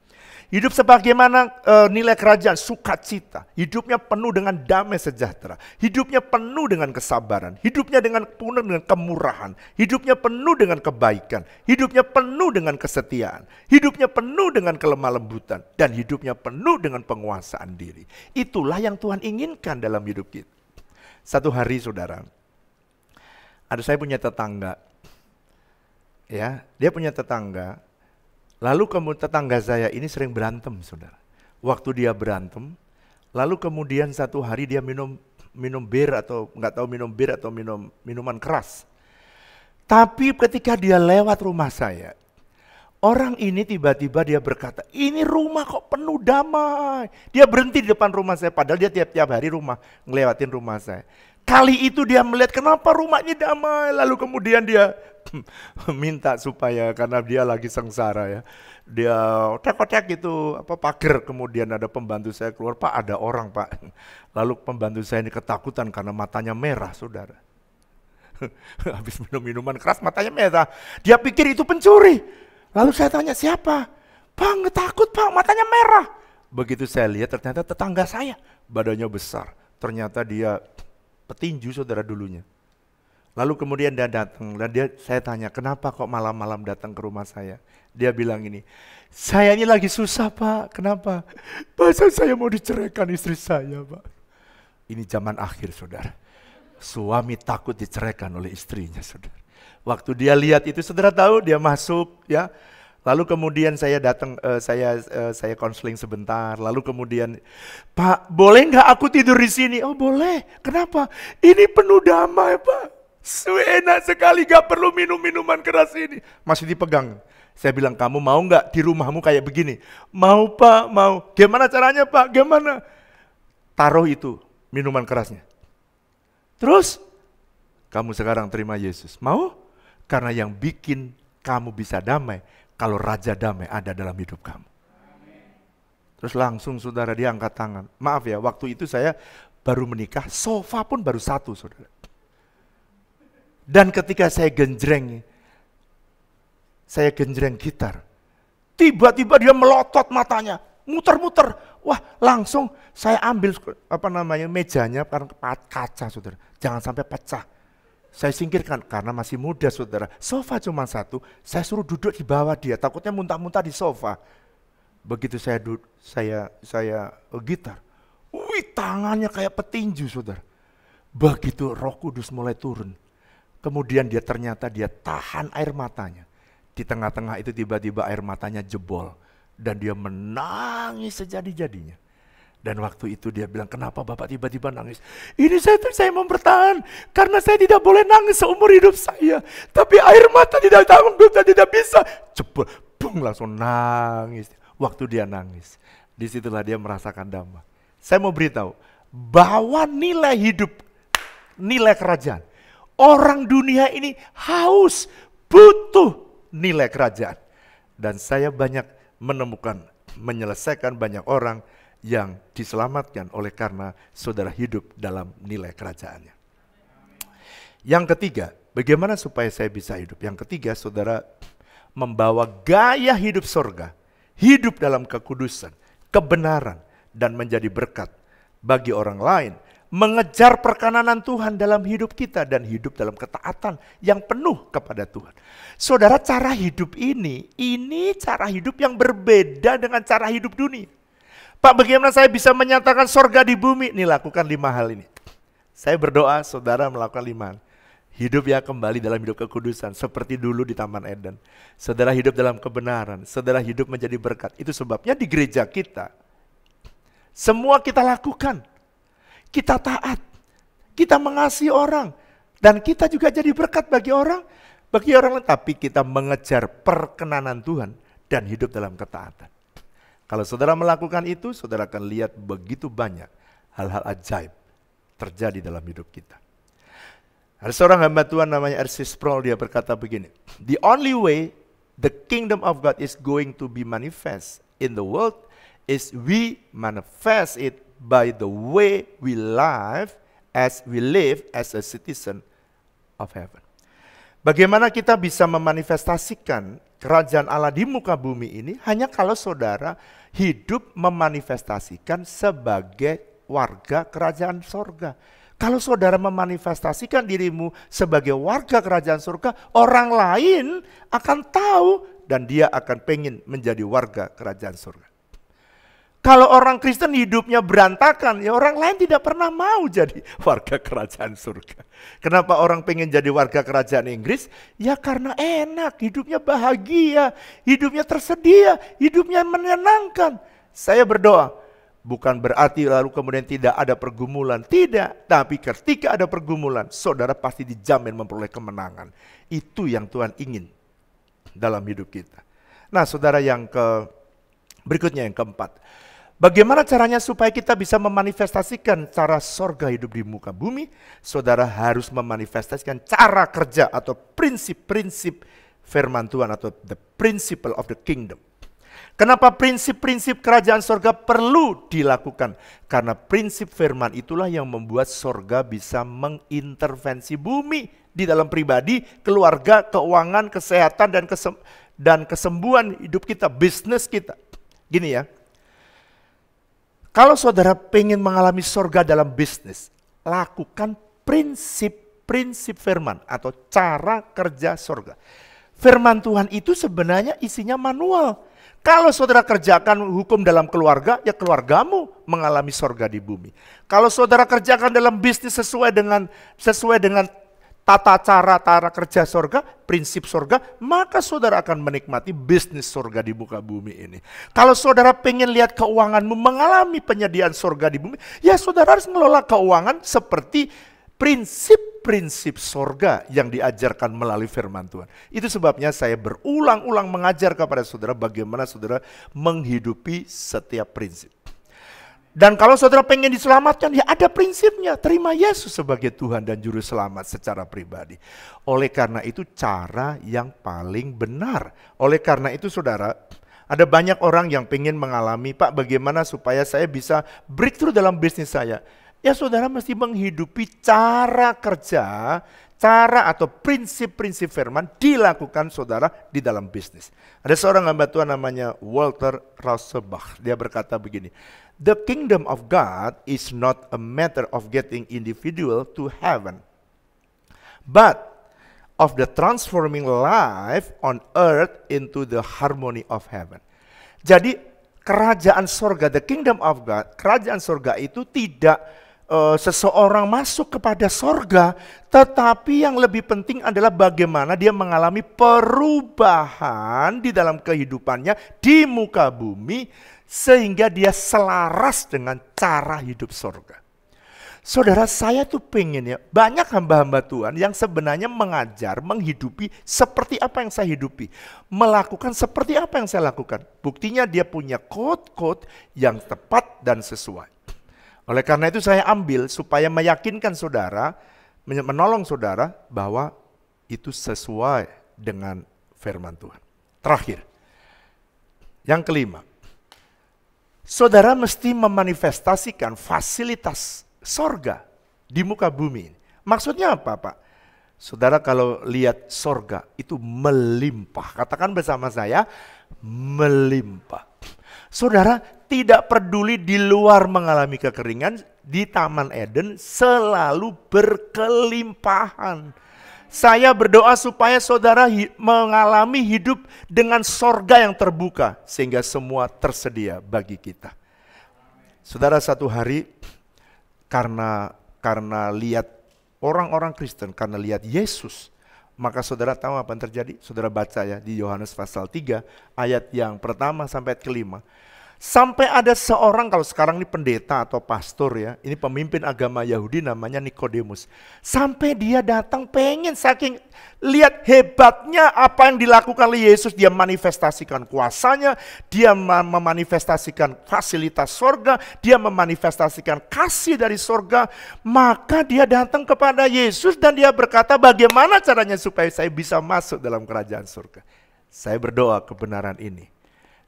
Hidup sebagaimana nilai kerajaan, sukacita. Hidupnya penuh dengan damai sejahtera. Hidupnya penuh dengan kesabaran. Hidupnya penuh dengan kemurahan. Hidupnya penuh dengan kebaikan. Hidupnya penuh dengan kesetiaan. Hidupnya penuh dengan kelemah lembutan. Dan hidupnya penuh dengan penguasaan diri. Itulah yang Tuhan inginkan dalam hidup kita. Satu hari saudara, saya punya tetangga. Ya, dia punya tetangga. Lalu tetangga saya ini sering berantem, saudara. Waktu dia berantem, lalu kemudian satu hari dia minum bir atau nggak tahu minum bir atau minuman keras. Tapi ketika dia lewat rumah saya, orang ini tiba-tiba dia berkata, ini rumah kok penuh damai. Dia berhenti di depan rumah saya, padahal dia tiap-tiap hari ngelewatin rumah saya. Kali itu dia melihat kenapa rumahnya damai, lalu kemudian dia minta supaya, karena dia lagi sengsara ya, dia otek-otek gitu pagar, kemudian ada pembantu saya keluar, Pak ada orang Pak. Lalu pembantu saya ini ketakutan karena matanya merah, saudara. Habis minum minuman keras matanya merah, dia pikir itu pencuri. Lalu saya tanya siapa? Pak nggak takut Pak, matanya merah. Begitu saya lihat ternyata tetangga saya, badannya besar, ternyata dia petinju saudara dulunya. Lalu kemudian dia datang dan saya tanya, kenapa kok malam-malam datang ke rumah saya? Dia bilang ini, saya ini lagi susah Pak, kenapa? Masa saya mau diceraikan istri saya Pak? Ini zaman akhir saudara. Suami takut diceraikan oleh istrinya saudara. Waktu dia lihat itu saudara tahu, dia masuk ya. Lalu kemudian saya datang, saya konseling sebentar. Lalu kemudian, Pak boleh nggak aku tidur di sini? Oh boleh, kenapa? Ini penuh damai Pak. Enak sekali, gak perlu minum minuman keras ini. Masih dipegang. Saya bilang, kamu mau gak di rumahmu kayak begini? Mau Pak, mau. Gimana caranya Pak? Gimana? Taruh itu minuman kerasnya. Terus, kamu sekarang terima Yesus. Mau? Karena yang bikin kamu bisa damai, kalau Raja Damai ada dalam hidup kamu. Terus langsung saudara dia angkat tangan. Maaf ya, waktu itu saya baru menikah, sofa pun baru satu saudara. Dan ketika saya genjreng gitar, tiba-tiba dia melotot matanya, muter-muter. Wah, langsung saya ambil mejanya karena kaca, saudara. Jangan sampai pecah. Saya singkirkan karena masih muda, saudara. Sofa cuma satu, saya suruh duduk di bawah dia, takutnya muntah-muntah di sofa. Begitu saya gitar, tangannya kayak petinju, saudara. Begitu Roh Kudus mulai turun. Kemudian ternyata dia tahan air matanya. Di tengah-tengah itu tiba-tiba air matanya jebol. Dan dia menangis sejadi-jadinya. Dan waktu itu dia bilang, kenapa Bapak tiba-tiba nangis? Ini saya mau bertahan. Karena saya tidak boleh nangis seumur hidup saya. Tapi air mata tidak bisa. Jebol, bung, langsung nangis. Waktu dia nangis, disitulah dia merasakan damai. Saya mau beritahu, bahwa nilai hidup, nilai kerajaan. Orang dunia ini haus, butuh nilai kerajaan. Dan saya banyak menyelesaikan banyak orang yang diselamatkan oleh karena saudara hidup dalam nilai kerajaannya. Yang ketiga, bagaimana supaya saya bisa hidup? Yang ketiga, saudara membawa gaya hidup surga, hidup dalam kekudusan, kebenaran, dan menjadi berkat bagi orang lain. Mengejar perkenanan Tuhan dalam hidup kita dan hidup dalam ketaatan yang penuh kepada Tuhan. Saudara, cara hidup ini cara hidup yang berbeda dengan cara hidup dunia. Pak, bagaimana saya bisa menyatakan sorga di bumi? Nih, lakukan 5 hal ini. Saya berdoa saudara melakukan 5 hal. Hidup ya kembali dalam hidup kekudusan seperti dulu di Taman Eden. Saudara hidup dalam kebenaran, saudara hidup menjadi berkat. Itu sebabnya di gereja kita semua kita lakukan. Kita taat, kita mengasihi orang, dan kita juga jadi berkat bagi orang lain. Tapi kita mengejar perkenanan Tuhan dan hidup dalam ketaatan. Kalau saudara melakukan itu, saudara akan lihat begitu banyak hal-hal ajaib terjadi dalam hidup kita. Ada seorang hamba Tuhan namanya R.C. Sproul, dia berkata begini, "The only way the kingdom of God is going to be manifest in the world is we manifest it by the way we live as a citizen of heaven." Bagaimana kita bisa memanifestasikan kerajaan Allah di muka bumi ini? Hanya kalau saudara hidup memanifestasikan sebagai warga kerajaan sorga. Kalau saudara memanifestasikan dirimu sebagai warga kerajaan surga, orang lain akan tahu dan dia akan pengen menjadi warga kerajaan surga. Kalau orang Kristen hidupnya berantakan, ya orang lain tidak pernah mau jadi warga kerajaan surga. Kenapa orang pengen jadi warga kerajaan Inggris? Ya karena enak, hidupnya bahagia, hidupnya tersedia, hidupnya menyenangkan. Saya berdoa, bukan berarti lalu kemudian tidak ada pergumulan. Tidak, tapi ketika ada pergumulan, saudara pasti dijamin memperoleh kemenangan. Itu yang Tuhan ingin dalam hidup kita. Nah saudara, berikutnya yang keempat. Bagaimana caranya supaya kita bisa memanifestasikan cara sorga hidup di muka bumi? Saudara harus memanifestasikan cara kerja atau prinsip-prinsip firman Tuhan atau the principle of the kingdom. Kenapa prinsip-prinsip kerajaan sorga perlu dilakukan? Karena prinsip firman itulah yang membuat sorga bisa mengintervensi bumi di dalam pribadi, keluarga, keuangan, kesehatan, dan kesembuhan hidup kita, bisnis kita. Gini ya, kalau saudara pengen mengalami sorga dalam bisnis, lakukan prinsip-prinsip firman atau cara kerja sorga. Firman Tuhan itu sebenarnya isinya manual. Kalau saudara kerjakan hukum dalam keluarga, ya keluargamu mengalami sorga di bumi. Kalau saudara kerjakan dalam bisnis sesuai dengan tata cara kerja sorga, prinsip sorga, maka saudara akan menikmati bisnis sorga di muka bumi ini. Kalau saudara pengen lihat keuanganmu mengalami penyediaan sorga di bumi, ya saudara harus mengelola keuangan seperti prinsip-prinsip sorga yang diajarkan melalui firman Tuhan. Itu sebabnya saya berulang-ulang mengajar kepada saudara bagaimana saudara menghidupi setiap prinsip. Dan kalau saudara pengen diselamatkan, ya ada prinsipnya. Terima Yesus sebagai Tuhan dan Juru Selamat secara pribadi. Oleh karena itu cara yang paling benar. Oleh karena itu saudara, ada banyak orang yang pengen mengalami, Pak bagaimana supaya saya bisa breakthrough dalam bisnis saya. Ya saudara mesti menghidupi cara kerja, cara atau prinsip-prinsip firman dilakukan saudara di dalam bisnis. Ada seorang hamba Tuhan namanya Walter Rauschenbach. Dia berkata begini, "The kingdom of God is not a matter of getting individual to heaven, but of the transforming life on earth into the harmony of heaven." Jadi kerajaan sorga, the kingdom of God, kerajaan sorga itu tidak seseorang masuk kepada sorga, tetapi yang lebih penting adalah bagaimana dia mengalami perubahan di dalam kehidupannya di muka bumi, sehingga dia selaras dengan cara hidup sorga. Saudara, saya tuh pengen ya, banyak hamba-hamba Tuhan yang sebenarnya mengajar, menghidupi seperti apa yang saya hidupi. Melakukan seperti apa yang saya lakukan. Buktinya dia punya quote-quote yang tepat dan sesuai. Oleh karena itu saya ambil supaya meyakinkan saudara, menolong saudara bahwa itu sesuai dengan firman Tuhan. Terakhir, yang kelima, saudara mesti memanifestasikan fasilitas sorga di muka bumi. Maksudnya apa Pak? Saudara kalau lihat sorga itu melimpah. Katakan bersama saya, melimpah. Saudara tidak peduli di luar mengalami kekeringan, di Taman Eden selalu berkelimpahan. Saya berdoa supaya saudara mengalami hidup dengan sorga yang terbuka, sehingga semua tersedia bagi kita. Saudara, satu hari karena lihat orang-orang Kristen, karena lihat Yesus, maka saudara tahu apa yang terjadi? Saudara baca ya di Yohanes pasal 3 ayat yang pertama sampai ke-5. Sampai ada seorang, kalau sekarang ini pendeta atau pastor ya, ini pemimpin agama Yahudi namanya Nikodemus. Sampai dia datang pengen saking lihat hebatnya apa yang dilakukan oleh Yesus. Dia manifestasikan kuasanya, dia memanifestasikan fasilitas sorga, dia memanifestasikan kasih dari sorga. Maka dia datang kepada Yesus dan dia berkata, bagaimana caranya supaya saya bisa masuk dalam kerajaan surga? Saya berdoa kebenaran ini.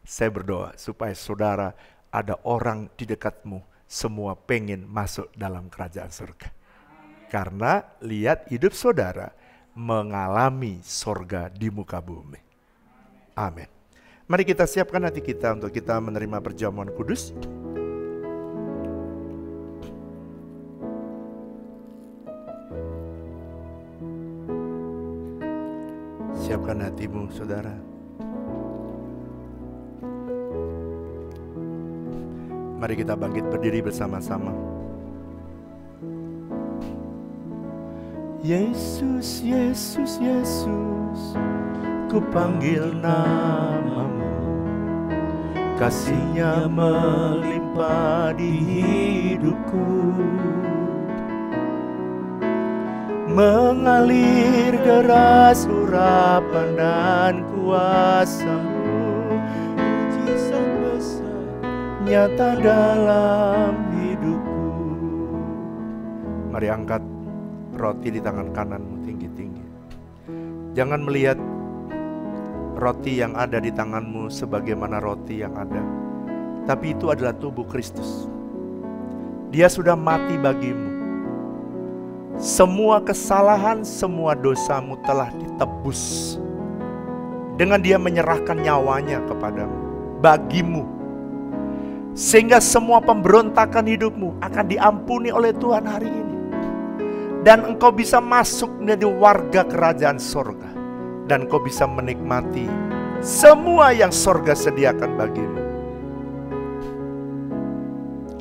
Saya berdoa supaya saudara, ada orang di dekatmu semua pengen masuk dalam kerajaan surga. Karena lihat hidup saudara mengalami sorga di muka bumi. Amin. Mari kita siapkan hati kita untuk kita menerima perjamuan kudus. Siapkan hatimu saudara. Mari kita bangkit berdiri bersama-sama. Yesus, Yesus, Yesus, ku panggil namamu. Kasih-Nya melimpah di hidupku. Mengalir deras urapan dan kuasa-Mu. Nyata dalam hidupku. Mari angkat roti di tangan kananmu tinggi-tinggi. Jangan melihat roti yang ada di tanganmu sebagaimana roti yang ada, tapi itu adalah tubuh Kristus. Dia sudah mati bagimu. Semua kesalahan, semua dosamu telah ditebus dengan dia menyerahkan nyawanya kepadamu, bagimu. Sehingga semua pemberontakan hidupmu akan diampuni oleh Tuhan hari ini. Dan engkau bisa masuk menjadi warga kerajaan sorga. Dan engkau bisa menikmati semua yang sorga sediakan bagimu.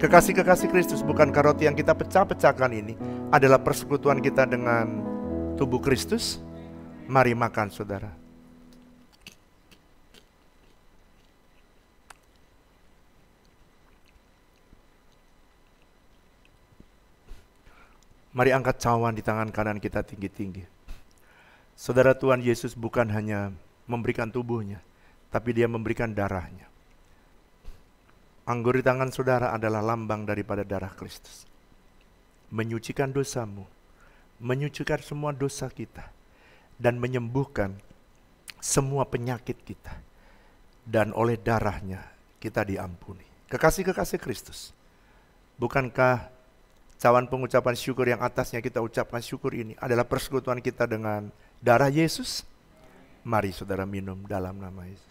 Kekasih-kekasih Kristus, bukankah roti yang kita pecah-pecahkan ini adalah persekutuan kita dengan tubuh Kristus? Mari makan saudara. Mari angkat cawan di tangan kanan kita tinggi-tinggi. Saudara, Tuhan Yesus bukan hanya memberikan tubuhnya, tapi dia memberikan darahnya. Anggur di tangan saudara adalah lambang daripada darah Kristus. Menyucikan dosamu, menyucikan semua dosa kita, dan menyembuhkan semua penyakit kita. Dan oleh darahnya kita diampuni. Kekasih-kekasih Kristus, bukankah cawan pengucapan syukur yang atasnya kita ucapkan syukur ini adalah persekutuan kita dengan darah Yesus? Mari saudara minum dalam nama Yesus.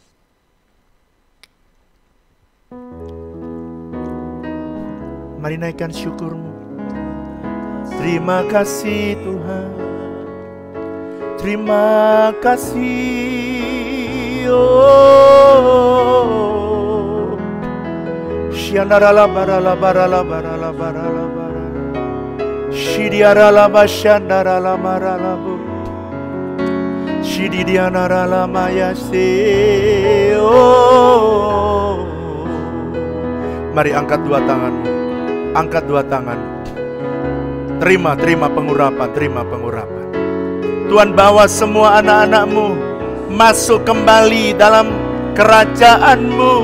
Mari naikkan syukurmu. Terima kasih Tuhan. Terima kasih. Oh. Syandarala barala barala barala barala barala. Shidiara lama shandara lama ralabu. Shididiana lama yase. Oh. Mari angkat dua tanganmu. Angkat dua tangan. Terima pengurapan, terima pengurapan. Tuhan bawa semua anak-anak-Mu masuk kembali dalam kerajaan-Mu.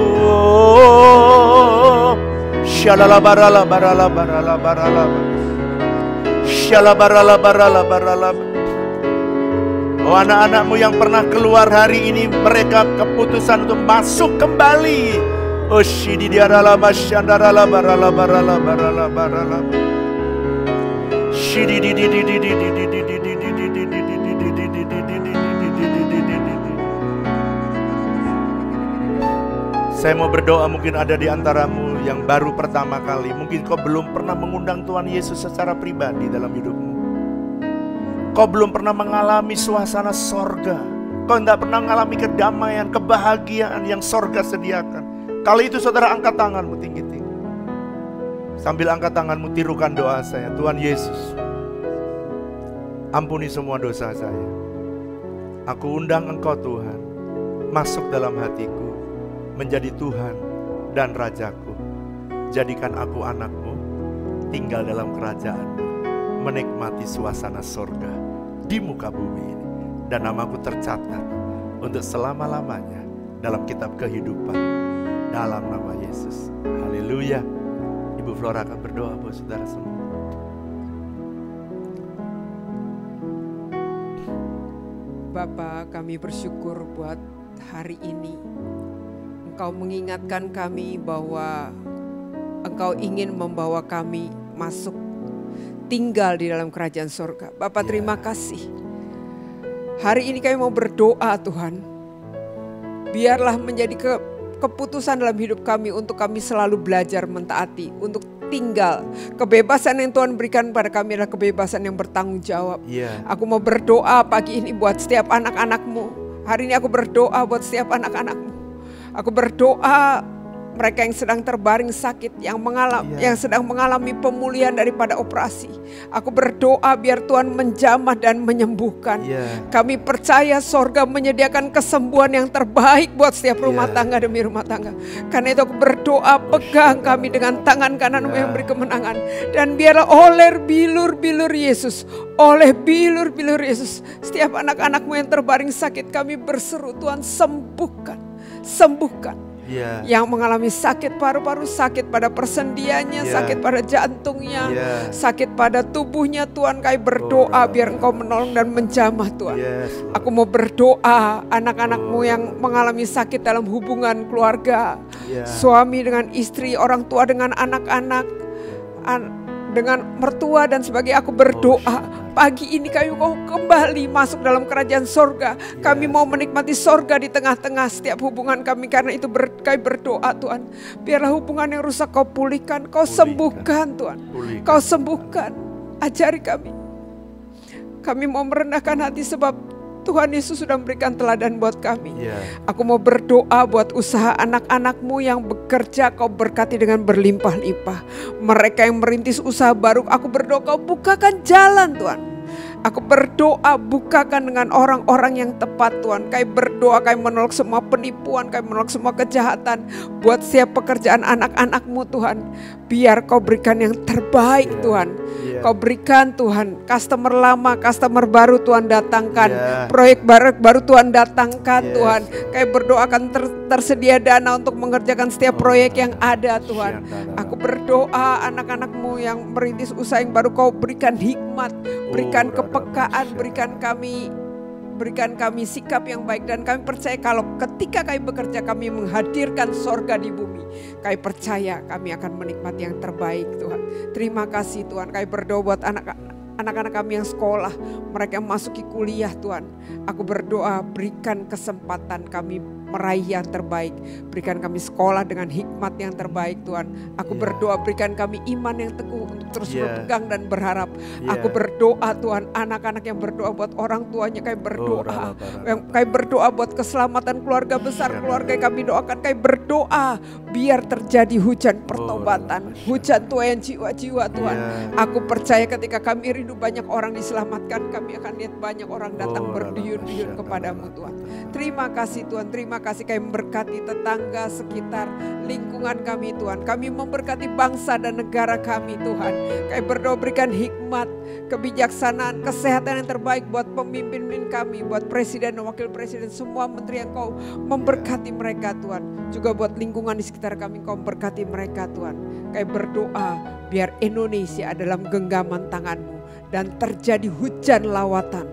Oh. Shalala barala barala barala barala. Shalabarala barala barala. Oh, anak-anak-Mu yang pernah keluar hari ini, mereka keputusan untuk masuk kembali. Oh, shidi diarala basyandarala barala barala barala barala. Shidi di di di di di di di di di di di di di di di di di. Saya mau berdoa, mungkin ada di antaramu yang baru pertama kali. Mungkin kau belum pernah mengundang Tuhan Yesus secara pribadi dalam hidupmu. Kau belum pernah mengalami suasana sorga. Kau tidak pernah mengalami kedamaian, kebahagiaan yang sorga sediakan. Kali itu saudara angkat tanganmu tinggi-tinggi. Sambil angkat tanganmu tirukan doa saya. Tuhan Yesus, ampuni semua dosa saya. Aku undang Engkau Tuhan, masuk dalam hatiku, menjadi Tuhan dan Rajaku. Jadikan aku anakmu, tinggal dalam kerajaan-Mu, menikmati suasana sorga di muka bumi ini. Dan namaku tercatat untuk selama-lamanya dalam kitab kehidupan, dalam nama Yesus. Haleluya. Ibu Flora akan berdoa buat saudara semua. Bapa, kami bersyukur buat hari ini. Engkau mengingatkan kami bahwa Engkau ingin membawa kami masuk tinggal di dalam kerajaan surga. Bapa, terima kasih. Hari ini kami mau berdoa, Tuhan. Biarlah menjadi keputusan dalam hidup kami untuk kami selalu belajar mentaati, untuk tinggal. Kebebasan yang Tuhan berikan pada kami adalah kebebasan yang bertanggung jawab. Aku mau berdoa pagi ini buat setiap anak-anak-Mu. Hari ini aku berdoa buat setiap anak-anak-Mu. Aku berdoa mereka yang sedang terbaring sakit, yang sedang mengalami pemulihan daripada operasi. Aku berdoa biar Tuhan menjamah dan menyembuhkan. Kami percaya sorga menyediakan kesembuhan yang terbaik buat setiap rumah tangga demi rumah tangga. Karena itu aku berdoa, pegang kami dengan tangan kanan-Mu yang beri kemenangan. Dan biarlah oleh bilur-bilur Yesus, setiap anak-anak-Mu yang terbaring sakit, kami berseru, Tuhan sembuhkan. Yang mengalami sakit paru-paru, sakit pada persendiannya, sakit pada jantungnya, sakit pada tubuhnya, Tuhan kami berdoa biar Engkau menolong dan menjamah, Tuhan. Aku mau berdoa anak-anak-Mu yang mengalami sakit dalam hubungan keluarga, suami dengan istri, orang tua dengan anak-anak, dengan mertua dan sebagainya. Aku berdoa pagi ini kami mau kembali masuk dalam kerajaan sorga. Kami mau menikmati sorga di tengah-tengah setiap hubungan kami. Karena itu kami berdoa, Tuhan, biarlah hubungan yang rusak Kau pulihkan, Kau sembuhkan, Tuhan. Kau sembuhkan, ajari kami. Kami mau merendahkan hati sebab Tuhan Yesus sudah memberikan teladan buat kami. Aku mau berdoa buat usaha anak-anak-Mu yang bekerja, Kau berkati dengan berlimpah-limpah. Mereka yang merintis usaha baru, aku berdoa Kau bukakan jalan, Tuhan. Aku berdoa bukakan dengan orang-orang yang tepat, Tuhan. Kami berdoa, kami menolak semua penipuan, kami menolak semua kejahatan. Buat setiap pekerjaan anak-anak-Mu, Tuhan. Biar Kau berikan yang terbaik, Tuhan. Kau berikan, Tuhan, customer lama, customer baru Tuhan datangkan. Proyek baru Tuhan datangkan, Tuhan. Kami berdoa akan tersedia dana untuk mengerjakan setiap proyek yang ada, Tuhan. Aku berdoa anak-anak-Mu yang merintis usaha yang baru, Kau berikan hikmat, berikan kepekaan, berikan kami sikap yang baik. Dan kami percaya kalau ketika kami bekerja, kami menghadirkan sorga di bumi. Kami percaya kami akan menikmati yang terbaik, Tuhan. Terima kasih, Tuhan. Kami berdoa buat anak-anak kami yang sekolah, mereka yang masuki kuliah, Tuhan. Aku berdoa berikan kesempatan kami meraih yang terbaik. Berikan kami sekolah dengan hikmat yang terbaik, Tuhan. Aku berdoa berikan kami iman yang teguh untuk terus berpegang dan berharap. Aku berdoa, Tuhan, anak-anak yang berdoa buat orang tuanya, kami berdoa. Kami berdoa buat keselamatan keluarga besar, keluarga yang kami doakan. Kami berdoa biar terjadi hujan pertobatan, hujan tuaian jiwa-jiwa, Tuhan. Aku percaya ketika kami rindu banyak orang diselamatkan, kami akan lihat banyak orang datang berduyun-duyun kepadamu, Tuhan. Terima kasih, Tuhan. Terima kasih kami memberkati tetangga sekitar lingkungan kami, Tuhan. Kami memberkati bangsa dan negara kami, Tuhan. Kami berdoa berikan hikmat, kebijaksanaan, kesehatan yang terbaik buat pemimpin kami, buat presiden dan wakil presiden, semua menteri yang Kau memberkati mereka, Tuhan. Juga buat lingkungan di sekitar kami, Kau memberkati mereka, Tuhan. Kami berdoa biar Indonesia dalam genggaman tangan-Mu dan terjadi hujan lawatan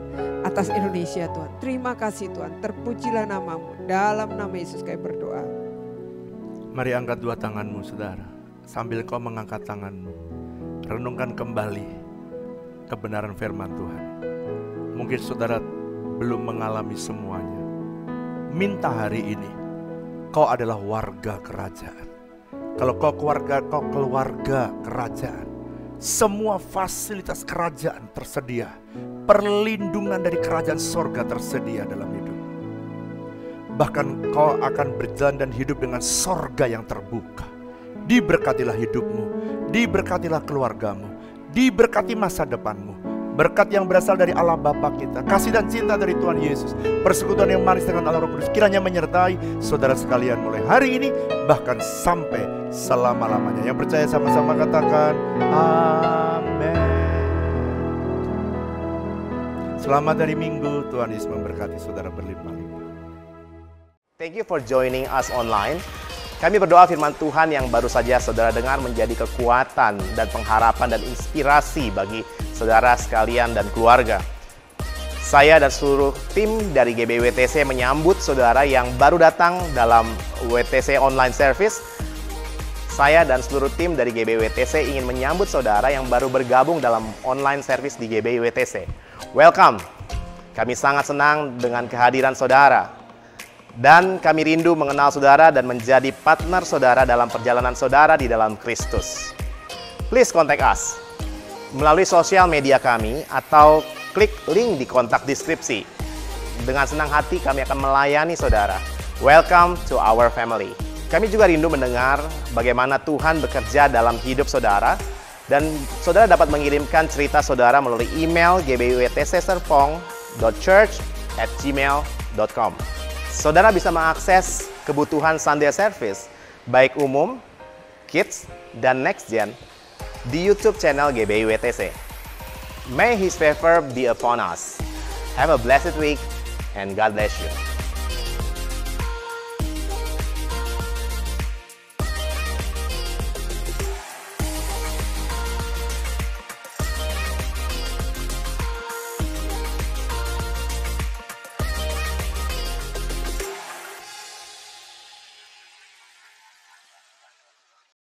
atas Indonesia, Tuhan. Terima kasih, Tuhan. Terpujilah nama-Mu. Dalam nama Yesus kami berdoa. Mari angkat dua tanganmu, saudara. Sambil kau mengangkat tanganmu, renungkan kembali kebenaran firman Tuhan. Mungkin saudara belum mengalami semuanya. Minta hari ini, kau adalah warga kerajaan. Kalau kau keluarga kerajaan, semua fasilitas kerajaan tersedia. Perlindungan dari kerajaan sorga tersedia dalam hidup. Bahkan kau akan berjalan dan hidup dengan sorga yang terbuka. Diberkatilah hidupmu, diberkatilah keluargamu, diberkati masa depanmu, berkat yang berasal dari Allah Bapa kita, kasih dan cinta dari Tuhan Yesus, persekutuan yang manis dengan Allah Roh Kudus, kiranya menyertai saudara sekalian mulai hari ini, bahkan sampai selama-lamanya. Yang percaya sama-sama katakan, amin. Selamat hari Minggu, Tuhan Yesus memberkati saudara berlimpah-limpah. Thank you for joining us online. Kami berdoa firman Tuhan yang baru saja saudara dengar menjadi kekuatan dan pengharapan dan inspirasi bagi saudara sekalian dan keluarga. Saya dan seluruh tim dari GBWTC menyambut saudara yang baru datang dalam WTC online service. Saya dan seluruh tim dari GBWTC ingin menyambut saudara yang baru bergabung dalam online service di GBWTC. Welcome. Kami sangat senang dengan kehadiran saudara. Dan kami rindu mengenal saudara dan menjadi partner saudara dalam perjalanan saudara di dalam Kristus. Please contact us melalui sosial media kami atau klik link di kontak deskripsi. Dengan senang hati kami akan melayani saudara. Welcome to our family. Kami juga rindu mendengar bagaimana Tuhan bekerja dalam hidup saudara. Dan saudara dapat mengirimkan cerita saudara melalui email gbwtcserpong.church@gmail.com. Saudara bisa mengakses kebutuhan Sunday Service, baik umum, kids, dan next gen, di YouTube channel GBWTC. May His favor be upon us. Have a blessed week, and God bless you.